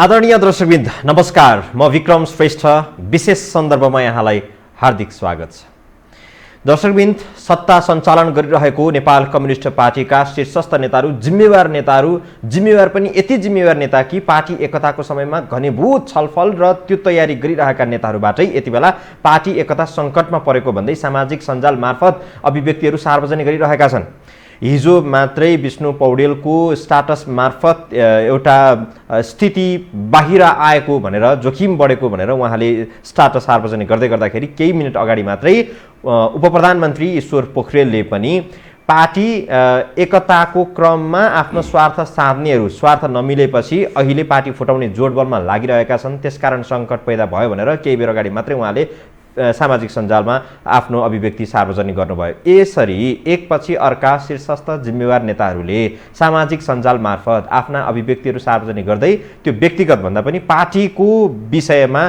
आदरणीय दर्शकवृन्द नमस्कार, म विक्रम श्रेष्ठ विशेष सन्दर्भमा यहाँलाई हार्दिक स्वागत छ। दर्शकवृन्द, सत्ता सञ्चालन गरिरहेको नेपाल कम्युनिस्ट पार्टीका शीर्षस्थ नेताहरू जिम्मेवार पनि यति जिम्मेवार नेता कि पार्टी एकताको समयमा घनीभूत छलफल र त्यो तयारी गरिरहेका नेताहरूबाटै यति बेला पार्टी एकता सङ्कटमा परेको भन्दै सामाजिक सञ्जाल मार्फत अभिव्यक्तिहरू सार्वजनिक गरिरहेका छन्। हिजो मात्रै विष्णु पौडेलको स्टाटस मार्फत एउटा स्थिति बाहिर आएको भनेर, जोखिम बढेको भनेर उहाँले स्टाटस सार्वजनिक गर्दै गर्दाखेरि केही मिनट अगाडि मात्रै उपप्रधानमन्त्री ईश्वर पोखरेलले पनि पार्टी एकताको क्रममा आफ्नो स्वार्थ साध्नेहरू स्वार्थ नमिलेपछि अहिले पार्टी फुटाउने जोडबलमा लागिरहेका छन्, त्यसकारण सङ्कट पैदा भयो भनेर केही बेर अगाडि मात्रै उहाँले सामाजिक सञ्जालमा आफ्नो अभिव्यक्ति सार्वजनिक गर्नुभयो। यसरी एकपछि अर्का शीर्षस्थ जिम्मेवार नेताहरूले सामाजिक सञ्जाल मार्फत आफ्ना अभिव्यक्तिहरू सार्वजनिक गर्दै त्यो व्यक्तिगत भन्दा पनि पार्टीको विषयमा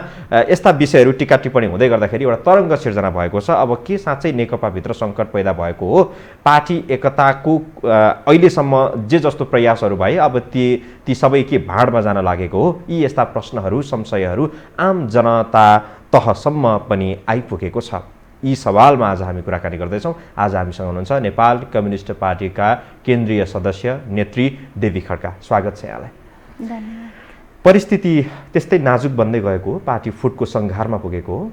यस्ता विषयहरू टिका टिप्पणी हुँदै गर्दाखेरि एउटा तरङ्ग सिर्जना भएको छ। अब के साँच्चै नेकपाभित्र सङ्कट पैदा भएको हो? पार्टी एकताको अहिलेसम्म जे जस्तो प्रयासहरू भए अब ती सबै के भाँडमा जान लागेको हो? यी यस्ता प्रश्नहरू, संशयहरू आम जनता तहसम्म पनि आइपुगेको छ। यी सवालमा आज हामी कुराकानी गर्दैछौँ। आज हामीसँग हुनुहुन्छ नेपाल कम्युनिस्ट पार्टीका केन्द्रीय सदस्य नेत्री देवी खड्का। स्वागत छ यहाँलाई। धन्यवाद। परिस्थिति त्यस्तै नाजुक बन्दै गएको हो, पार्टी फुटको सङ्घारमा पुगेको हो,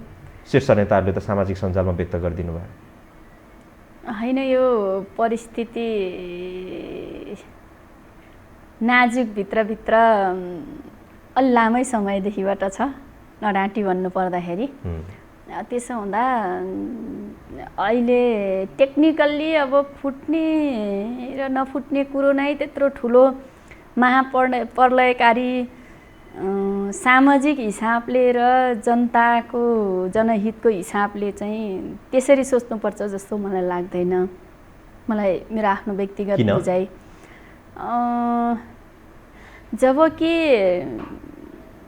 शीर्ष नेताहरूले त सामाजिक सञ्जालमा व्यक्त गरिदिनु भयो। होइन, यो परिस्थिति नाजुक भित्रभित्र अलि लामै समयदेखिबाट छ, नडाँटी भन्नु पर्दाखेरि। त्यसो हुँदा अहिले टेक्निकल्ली अब फुट्ने र नफुट्ने कुरो नै त्यत्रो ठुलो महाप्रलयकारी सामाजिक हिसाबले र जनताको जनहितको हिसाबले चाहिँ त्यसरी सोच्नुपर्छ जस्तो मलाई लाग्दैन। मलाई मेरो आफ्नो व्यक्तिगत बुझाइ, जबकि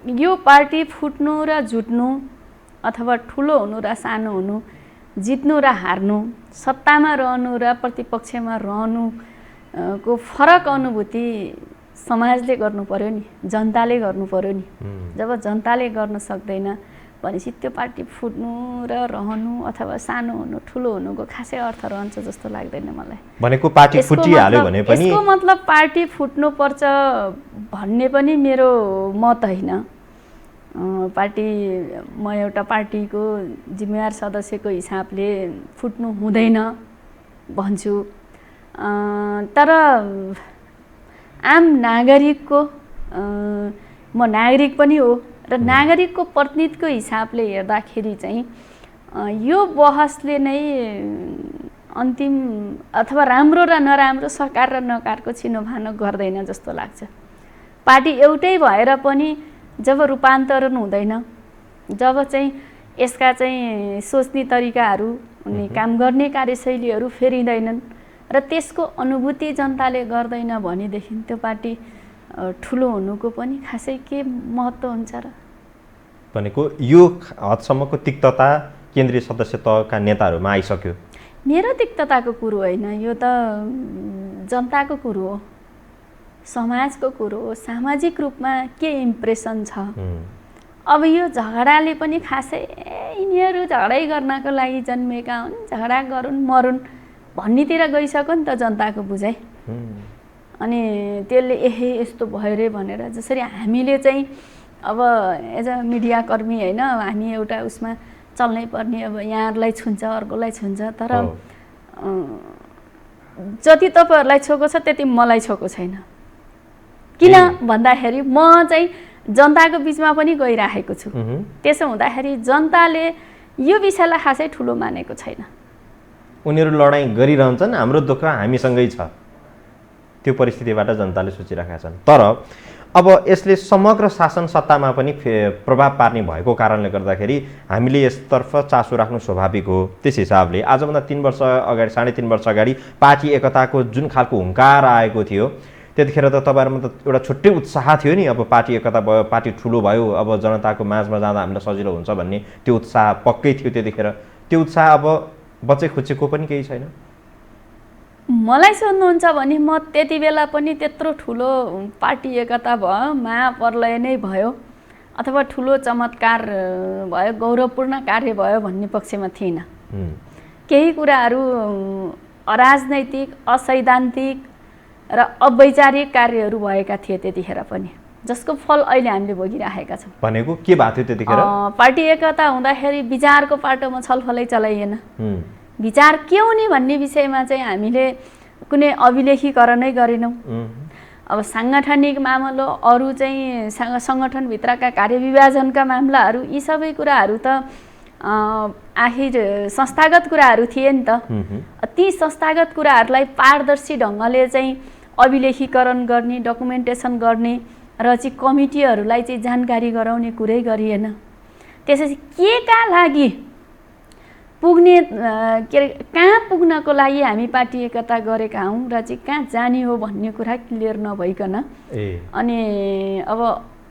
यो पार्टी फुट्नु र जुट्नु अथवा ठुलो हुनु र सानो हुनु, जित्नु र हार्नु, सत्तामा रहनु र प्रतिपक्षमा रहनुको फरक अनुभूति समाजले गर्नु पर्यो नि, जनताले गर्नु पर्यो नि। जब जनताले गर्न सक्दैन भनेपछि त्यो पार्टी फुट्नु र रहनु अथवा सानो हुनु ठुलो हुनुको खासै अर्थ रहन्छ जस्तो लाग्दैन मलाई। भनेको पार्टी फुटिहाल्यो भने पनि यसको मतलब पार्टी फुट्नुपर्छ भन्ने पनि मेरो मत होइन। पार्टी, म एउटा पार्टीको जिम्मेवार सदस्यको हिसाबले फुट्नु हुँदैन भन्छु। तर आम नागरिकको, म नागरिक पनि हो र नागरिकको प्रतिनिधिको हिसाबले हेर्दाखेरि चाहिँ यो बहसले नै अन्तिम अथवा राम्रो र नराम्रो, सकार र नकारको छिनोभानो गर्दैन जस्तो लाग्छ। पार्टी एउटै भएर पनि जब रूपान्तरण हुँदैन, जब चाहिँ यसका चाहिँ सोच्ने तरिकाहरू, काम गर्ने कार्यशैलीहरू फेरिँदैनन् र त्यसको अनुभूति जनताले गर्दैन भनेदेखि त्यो पार्टी ठुलो हुनुको पनि खासै के महत्त्व हुन्छ र? भनेको यो हदसम्मको तिक्तता केन्द्रीय सदस्य तहका नेताहरूमा आइसक्यो। मेरो तिक्तताको कुरो होइन, यो त जनताको कुरो हो, समाजको कुरो हो। सामाजिक रूपमा के इम्प्रेसन छ? अब यो झगडाले पनि खासै यिनीहरू झगडै गर्नको लागि जन्मेका हुन्, झगडा गरून् मरुन् भन्नेतिर गइसक्यो नि त जनताको बुझाइ। अनि त्यसले यस्तो भयो रे भनेर, जसरी हामीले चाहिँ अब एज अ मिडिया कर्मी होइन, हामी एउटा उसमा चल्नै पर्ने, अब यहाँहरूलाई छुन्छ अर्कोलाई छुन्छ, तर जति तपाईँहरूलाई छोएको छ त्यति मलाई छोएको छैन। किन भन्दाखेरि म चाहिँ जनताको बिचमा पनि गइराखेको छु। त्यसो हुँदाखेरि जनताले यो विषयलाई खासै ठुलो मानेको छैन। उनीहरू लडाइँ गरिरहन्छन्, हाम्रो दुःख हामीसँगै छ, त्यो परिस्थितिबाट जनताले सोचिरहेका छन्। तर अब यसले समग्र शासन सत्तामा पनि प्रभाव पार्ने भएको कारणले गर्दाखेरि हामीले यसतर्फ चासो राख्नु स्वाभाविक हो। त्यस हिसाबले आजभन्दा 3 वर्ष अगाडि, 3.5 वर्ष अगाडि पार्टी एकताको जुन खालको हुङ्कार आएको थियो, त्यतिखेर त तपाईँहरूमा त एउटा छुट्टै उत्साह थियो नि। अब पार्टी एकता भयो, पार्टी ठुलो भयो, अब जनताको माझमा जाँदा हामीलाई सजिलो हुन्छ भन्ने त्यो उत्साह पक्कै थियो त्यतिखेर। त्यो उत्साह अब बच्चे खुच्चेको पनि केही छैन। मलाई सोध्नुहुन्छ भने म त्यति बेला पनि त्यत्रो ठुलो पार्टी एकता भयो, महाप्रलय नै भयो अथवा ठुलो चमत्कार भयो, गौरवपूर्ण कार्य भयो भन्ने पक्षमा थिइनँ। केही कुराहरू अराजनैतिक, असैद्धान्तिक र अवैचारिक कार्यहरू भएका थिए त्यतिखेर पनि, जसको फल अहिले हामीले भोगिरहेका छौँ। भनेको के भएको थियो त्यतिखेर? पार्टी एकता हुँदाखेरि विचारको पाटोमा छलफलै चलाइएन। विचार के हुने भन्ने विषयमा चाहिँ हामीले कुनै अभिलेखीकरणै गरेनौँ। अब सांगठनिक मामला, अरू चाहिँ सङ्गठनभित्रका कार्यविभाजनका मामलाहरू, यी सबै कुराहरू त आखिर संस्थागत कुराहरू थिए नि त। ती संस्थागत कुराहरूलाई पारदर्शी ढङ्गले चाहिँ अभिलेखीकरण गर्ने, डकुमेन्टेसन गर्ने र चाहिँ कमिटीहरूलाई चाहिँ जानकारी गराउने कुरै गरिएन। त्यसपछि के का लागि पुग्ने, के अरे कहाँ पुग्नको लागि हामी पार्टी एकता गरेका हौँ र चाहिँ कहाँ जाने हो भन्ने कुरा क्लियर नभइकन अनि अब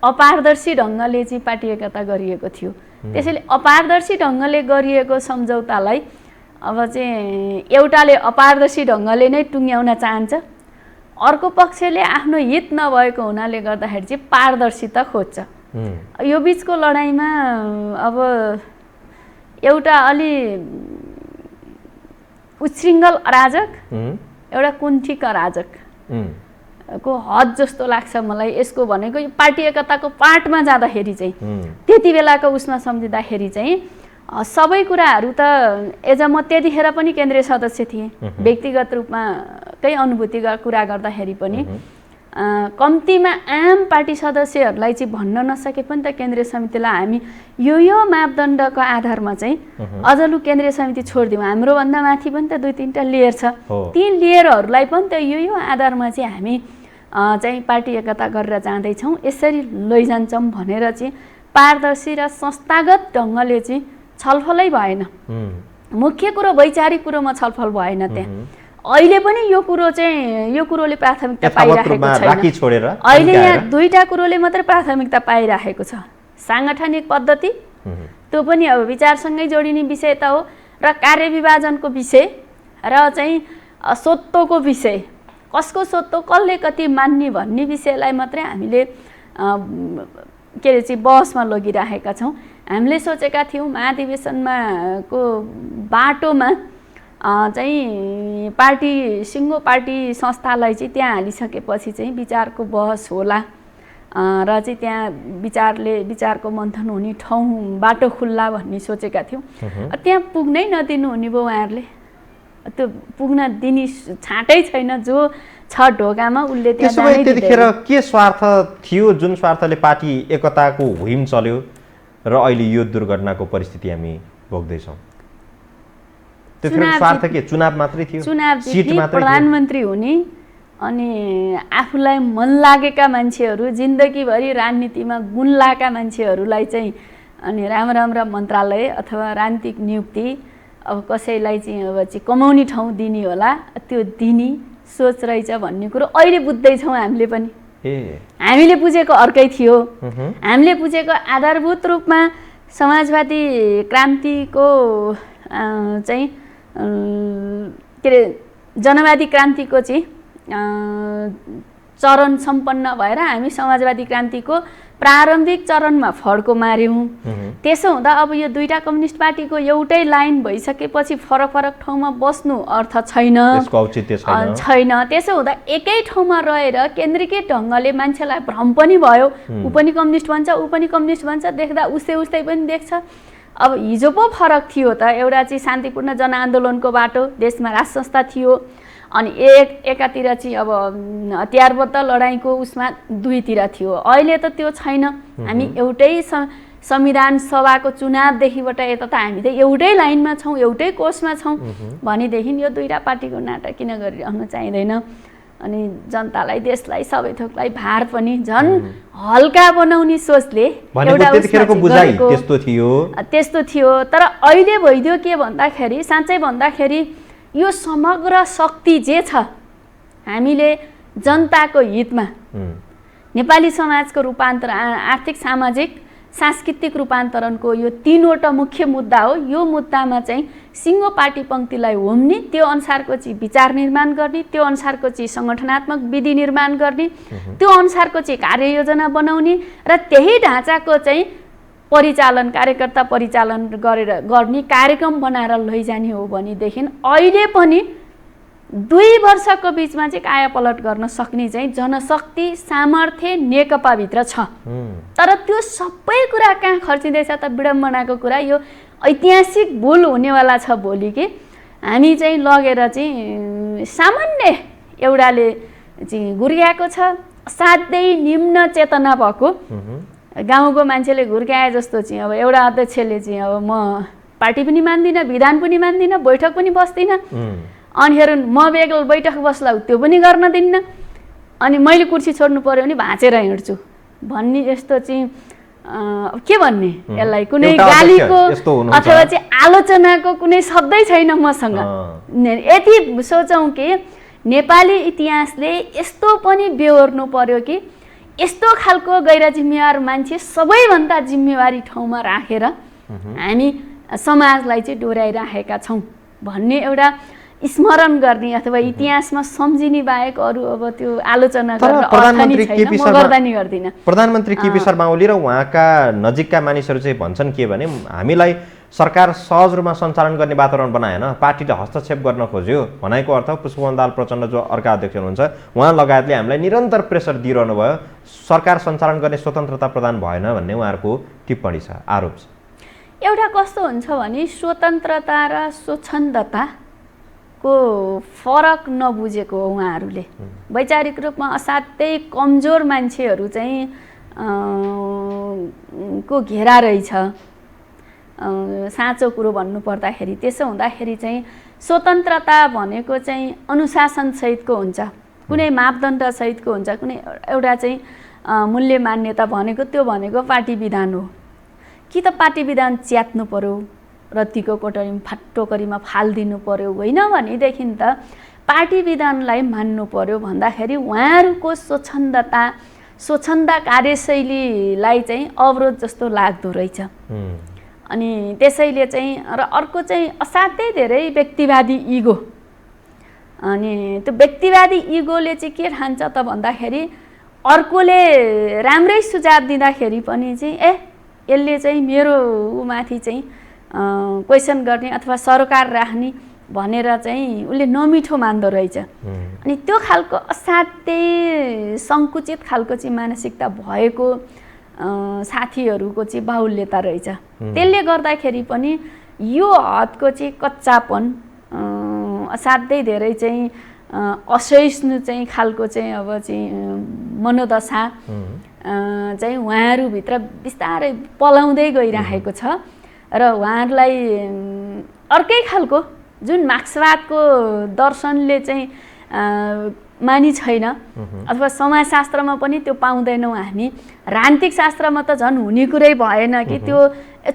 अपारदर्शी ढङ्गले चाहिँ पार्टी एकता गरिएको थियो। त्यसैले अपारदर्शी ढङ्गले गरिएको सम्झौतालाई अब चाहिँ एउटाले अपारदर्शी ढङ्गले नै टुङ्ग्याउन चाहन्छ, अर्को पक्षले आफ्नो हित नभएको हुनाले गर्दाखेरि चाहिँ पारदर्शिता खोज्छ। यो बिचको लडाइँमा अब एउटा अलि उच्छृङ्खल अराजक, एउटा कुण्ठित अराजक को हद जस्तो लाग्छ मलाई यसको। भनेको यो पार्टी एकताको पार्टमा जाँदाखेरि चाहिँ त्यति बेलाको उसमा सम्झिँदाखेरि चाहिँ सबै कुराहरू त म त्यतिखेर पनि केन्द्रीय सदस्य थिएँ, व्यक्तिगत रूपमा केही अनुभूतिका कुरा गर्दाखेरि पनि कम्तीमा आम पार्टी सदस्यहरूलाई चाहिँ भन्न नसके पनि त केन्द्रीय समितिलाई हामी यो मापदण्डको आधारमा चाहिँ अझ लु केन्द्रीय समिति छोडिदिउँ, हाम्रोभन्दा माथि पनि त 2-3टा लेयर छ, ती लेयरहरूलाई पनि त यो आधारमा चाहिँ हामी चाहिँ पार्टी एकता गरेर जाँदैछौँ, यसरी लैजान्छौँ भनेर चाहिँ पारदर्शी र संस्थागत ढङ्गले चाहिँ छलफलै भएन। मुख्य कुरो वैचारिक कुरोमा छलफल भएन त्यहाँ। अहिले पनि यो कुरो चाहिँ यो कुरोले प्राथमिकता पाइरहेको छैन। अहिले यहाँ दुईटा कुरोले मात्रै प्राथमिकता पाइरहेको छ। सांगठनिक पद्धति, त्यो पनि अब विचारसँगै जोडिने विषय त हो, र कार्यविभाजनको विषय र चाहिँ स्वत्वको विषय, कसको स्वत्व कसले कति मान्ने भन्ने विषयलाई मात्रै हामीले के अरे चाहिँ बहसमा लगिरहेका छौँ। हामीले सोचेका थियौँ महाधिवेशनमा को बाटोमा चाहिँ पार्टी सिङ्गो पार्टी संस्थालाई चाहिँ त्यहाँ हालिसकेपछि चाहिँ विचारको बहस होला र चाहिँ त्यहाँ विचारको मन्थन हुने ठाउँ बाटो खुल्ला भन्ने सोचेका थियौँ। त्यहाँ पुग्नै नदिनु हुने भयो उहाँहरूले। त्यो पुग्न दिने छाँटै छैन, जो छ ढोकामा उसले त्यहाँ जानै दिँदैन। त्यतिखेर के स्वार्थ थियो जुन स्वार्थले पार्टी एकताको हुइम चल्यो र अहिले यो दुर्घटनाको परिस्थिति हामी भोग्दैछौँ? स्वार्थ के? चुनाव मात्रै थियो? चुनाव जित्ने, प्रधानमन्त्री हुने, अनि आफूलाई मन लागेका मान्छेहरू, जिन्दगीभरि राजनीतिमा गुण लागेका मान्छेहरूलाई चाहिँ अनि राम्रा मन्त्रालय अथवा राजनीतिक नियुक्ति अब कसैलाई चाहिँ अब चाहिँ कमाउने ठाउँ दिने होला, त्यो दिने सोच रहेछ भन्ने कुरो अहिले बुझ्दैछौँ हामीले पनि। हामीले बुझेको अर्कै थियो। हामीले बुझेको आधारभूत रूपमा समाजवादी क्रान्तिको चाहिँ के अरे जनवादी क्रान्तिको चाहिँ चरण सम्पन्न भएर हामी समाजवादी क्रान्तिको प्रारम्भिक चरणमा फड्को मार्यौँ। त्यसो हुँदा अब यो दुईटा कम्युनिस्ट पार्टीको एउटै लाइन भइसकेपछि फरक ठाउँमा बस्नु अर्थ छैन, त्यसको औचित्य छैन। त्यसो हुँदा एकै ठाउँमा रहेर केन्द्रीकृत ढङ्गले मान्छेलाई भ्रम पनि भयो, ऊ पनि कम्युनिस्ट भन्छ, ऊ पनि कम्युनिस्ट भन्छ, देख्दा उस्तै पनि देख्छ। अब हिजो पो फरक थियो त, एउटा चाहिँ शान्तिपूर्ण जनआन्दोलनको बाटो, देशमा राज संस्था थियो, अनि एकातिर चाहिँ अब हतियारबद्ध लडाइँको उसमा दुईतिर थियो। अहिले त त्यो छैन। हामी एउटै संविधान सभाको चुनावदेखिबाट यता त हामी त एउटै लाइनमा छौँ, एउटै कोर्समा छौँ भनेदेखि यो दुईटा पार्टीको नाटक किन गरिरहनु चाहिँदैन। अनि जनतालाई, देशलाई, सबै थोकलाई भार पनि झन् हल्का बनाउने सोचले त्यस्तो थियो। तर अहिले भइदियो के भन्दाखेरि, साँच्चै भन्दाखेरि यो समग्र शक्ति जे छ, हामीले जनताको हितमा नेपाली समाजको रूपान्तरण, आर्थिक सामाजिक सांस्कृतिक रूपान्तरणको यो 3वटा मुख्य मुद्दा हो। यो मुद्दामा चाहिँ सिङ्गो पार्टी पङ्क्तिलाई होम्ने, त्यो अनुसारको चाहिँ विचार निर्माण गर्ने, त्यो अनुसारको चाहिँ सङ्गठनात्मक विधि निर्माण गर्ने, त्यो अनुसारको चाहिँ कार्ययोजना बनाउने र त्यही ढाँचाको चाहिँ परिचालन, कार्यकर्ता परिचालन गर्ने कार्यक्रम बनाएर लैजाने हो भनेदेखि अहिले पनि 2 वर्षको बिचमा चाहिँ कायापलट गर्न सक्ने चाहिँ जनशक्ति, सामर्थ्य नेकपाभित्र छ। तर त्यो सबै कुरा कहाँ खर्चिँदैछ त? विडम्बनाको कुरा, यो ऐतिहासिक भुल हुनेवाला छ भोलि कि हामी चाहिँ लगेर चाहिँ सामान्य एउटाले चाहिँ गुर्क्याएको छ, असाध्यै निम्न चेतना भएको गाउँको मान्छेले गुर्क्याए जस्तो चाहिँ अब एउटा अध्यक्षले चाहिँ अब म पार्टी पनि मान्दिनँ, विधान पनि मान्दिनँ, बैठक पनि बस्दिनँ, अनि हेर्नु म बेग्ल बैठक बस्ला त्यो पनि गर्न दिन्न, अनि मैले कुर्सी छोड्नु पर्यो भने भाँचेर हिँड्छु भन्ने यस्तो चाहिँ के भन्ने यसलाई, कुनै गालीको अथवा चाहिँ आलोचनाको कुनै शब्दै छैन मसँग। यति सोचौँ कि नेपाली इतिहासले यस्तो पनि बेहोर्नु पर्यो कि यस्तो खालको गैर जिम्मेवार मान्छे सबैभन्दा जिम्मेवारी ठाउँमा राखेर हामी समाजलाई चाहिँ डोर्याइराखेका छौँ भन्ने एउटा स्मरण गर्ने अथवा इतिहासमा सम्झिने बाहेक अरू अब त्यो आलोचना गर्न अर्थ नै छैन। म गर्दा नि गर्दिनँ। प्रधानमन्त्री केपी शर्मा ओली र उहाँका नजिकका मानिसहरू चाहिँ भन्छन् के भने हामीलाई सरकार सहज रूपमा सञ्चालन गर्ने वातावरण बनाएन, पार्टीले हस्तक्षेप गर्न खोज्यो। भनेको अर्थ पुष्पकमल प्रचण्ड जो अर्का अध्यक्ष हुनुहुन्छ उहाँ लगायतले हामीलाई निरन्तर प्रेसर दिइरहनु भयो, सरकार सञ्चालन गर्ने स्वतन्त्रता प्रदान भएन भन्ने उहाँहरूको टिप्पणी छ, आरोप छ। एउटा कस्तो हुन्छ भने स्वतन्त्रता र स्वच्छन्दताको फरक नबुझेको हो उहाँहरूले। वैचारिक रूपमा असाध्यै कमजोर मान्छेहरू चाहिँ को घेरा रहेछ। साँचो कुरो भन्नु पर्दाखेरि त्यसो हुँदाखेरि चाहिँ स्वतन्त्रता भनेको चाहिँ अनुशासनसहितको हुन्छ, कुनै मापदण्डसहितको हुन्छ, कुनै एउटा चाहिँ मूल्य मान्यता भनेको त्यो भनेको पार्टी विधान हो। कि त पार्टी विधान च्यात्नु पर्यो, रत्तीको टोकरीमा फालिदिनु पर्यो, होइन भनेदेखि त पार्टी विधानलाई मान्नु पर्यो भन्दाखेरि उहाँहरूको स्वच्छन्द कार्यशैलीलाई चाहिँ अवरोध जस्तो लाग्दो रहेछ। अनि त्यसैले चाहिँ र अर्को चाहिँ असाध्यै धेरै व्यक्तिवादी इगो। अनि त्यो व्यक्तिवादी इगोले चाहिँ के ठान्छ त भन्दाखेरि अर्कोले राम्रै सुझाव दिँदाखेरि पनि चाहिँ यसले चाहिँ मेरो माथि चाहिँ क्वेसन गर्ने अथवा सरकार राख्ने भनेर चाहिँ उसले नमिठो मान्दो रहेछ। अनि त्यो खालको असाध्यै सङ्कुचित खालको चाहिँ मानसिकता भएको साथीहरूको चाहिँ बाहुल्यता रहेछ। त्यसले गर्दाखेरि पनि यो हदको चाहिँ कच्चापन, असाध्यै धेरै चाहिँ असहिष्णु चाहिँ खालको चाहिँ अब चाहिँ मनोदशा चाहिँ उहाँहरूभित्र बिस्तारै पलाउँदै गइरहेको छ र उहाँहरूलाई अर्कै खालको जुन मार्क्सवादको दर्शनले चाहिँ मानि छैन अथवा समाजशास्त्रमा पनि त्यो पाउँदैनौँ हामी, राजनीतिक शास्त्रमा त झन् हुने कुरै भएन कि त्यो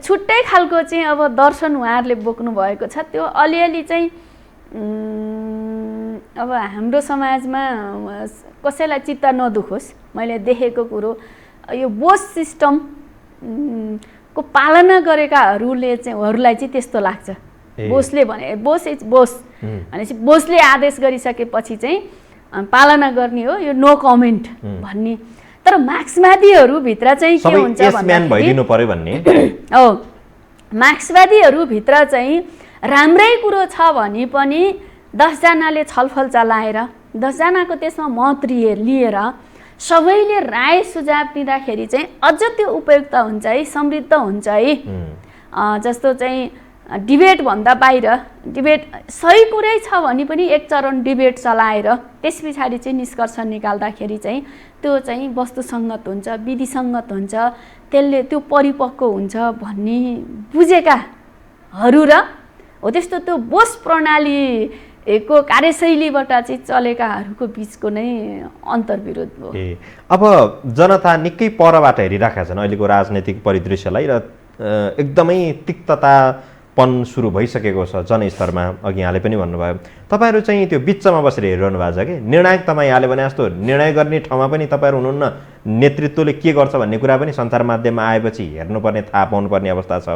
छुट्टै खालको चाहिँ अब दर्शन उहाँहरूले बोक्नु भएको छ। त्यो अलिअलि चाहिँ अब हाम्रो समाजमा कसैलाई चित्त नदुखोस्, मैले देखेको कुरो यो बोस सिस्टम को पालना गरेकाहरूले चाहिँ त्यस्तो लाग्छ। बोसले भने बोस भनेपछि बोसले आदेश गरिसकेपछि चाहिँ पालना गर्ने हो, यो नो कमेन्ट भन्ने। तर मार्क्सवादीहरूभित्र चाहिँ के हुन्छ भन्ने हो, मार्क्सवादीहरूभित्र चाहिँ राम्रै कुरो छ भने पनि 10 जनाले छलफल चलाएर 10 जनाको त्यसमा मत लिएर सबैले राय सुझाव दिँदाखेरि चाहिँ अझ त्यो उपयुक्त हुन्छ है, समृद्ध हुन्छ है। जस्तो चाहिँ डिबेट भन्दा बाहिर डिबेट सही कुरै छ भने पनि एक चरण डिबेट चलाएर त्यस पछाडि चाहिँ निष्कर्ष निकाल्दाखेरि चाहिँ त्यो चाहिँ वस्तुसङ्गत हुन्छ, विधिसङ्गत हुन्छ, त्यसले त्यो परिपक्व हुन्छ भन्ने बुझेकाहरू र हो त्यस्तो त्यो बोस प्रणालीको कार्यशैलीबाट चाहिँ चलेकाहरूको बिचको नै अन्तर्विरोध हो। अब जनता निकै परबाट हेरिराखेका छन् अहिलेको राजनैतिक परिदृश्यलाई र एकदमै तिक्तता पन सुरु भइसकेको छ जनस्तरमा, अघि यहाँले पनि भन्नुभयो। तपाईँहरू चाहिँ त्यो बिचमा बसेर हेरिरहनु भएको छ कि निर्णायक तपाईँ यहाँले भने जस्तो निर्णय गर्ने ठाउँमा पनि तपाईँहरू हुनुहुन्न, नेतृत्वले के गर्छ भन्ने कुरा पनि सञ्चार माध्यममा आएपछि हेर्नुपर्ने, थाहा पाउनुपर्ने अवस्था छ।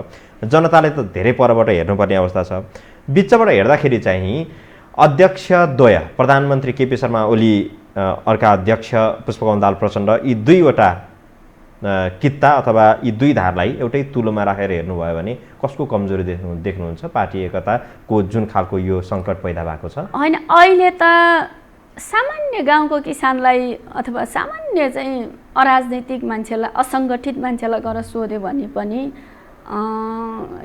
जनताले त धेरै परबाट हेर्नुपर्ने अवस्था छ। बिचबाट हेर्दाखेरि चाहिँ अध्यक्षद्वय प्रधानमन्त्री केपी शर्मा ओली, अर्का अध्यक्ष पुष्पकमल दाहाल प्रचण्ड, यी दुईवटा कित्ता अथवा यी दुई धारलाई एउटै तुलोमा राखेर हेर्नुभयो भने कसको कमजोरी देख्नुहुन्छ? पार्टी एकताको जुन खालको यो सङ्कट पैदा भएको छ। होइन, अहिले त सामान्य गाउँको किसानलाई अथवा सामान्य चाहिँ अराजनैतिक मान्छेलाई, असङ्गठित मान्छेलाई गएर सोध्यो भने पनि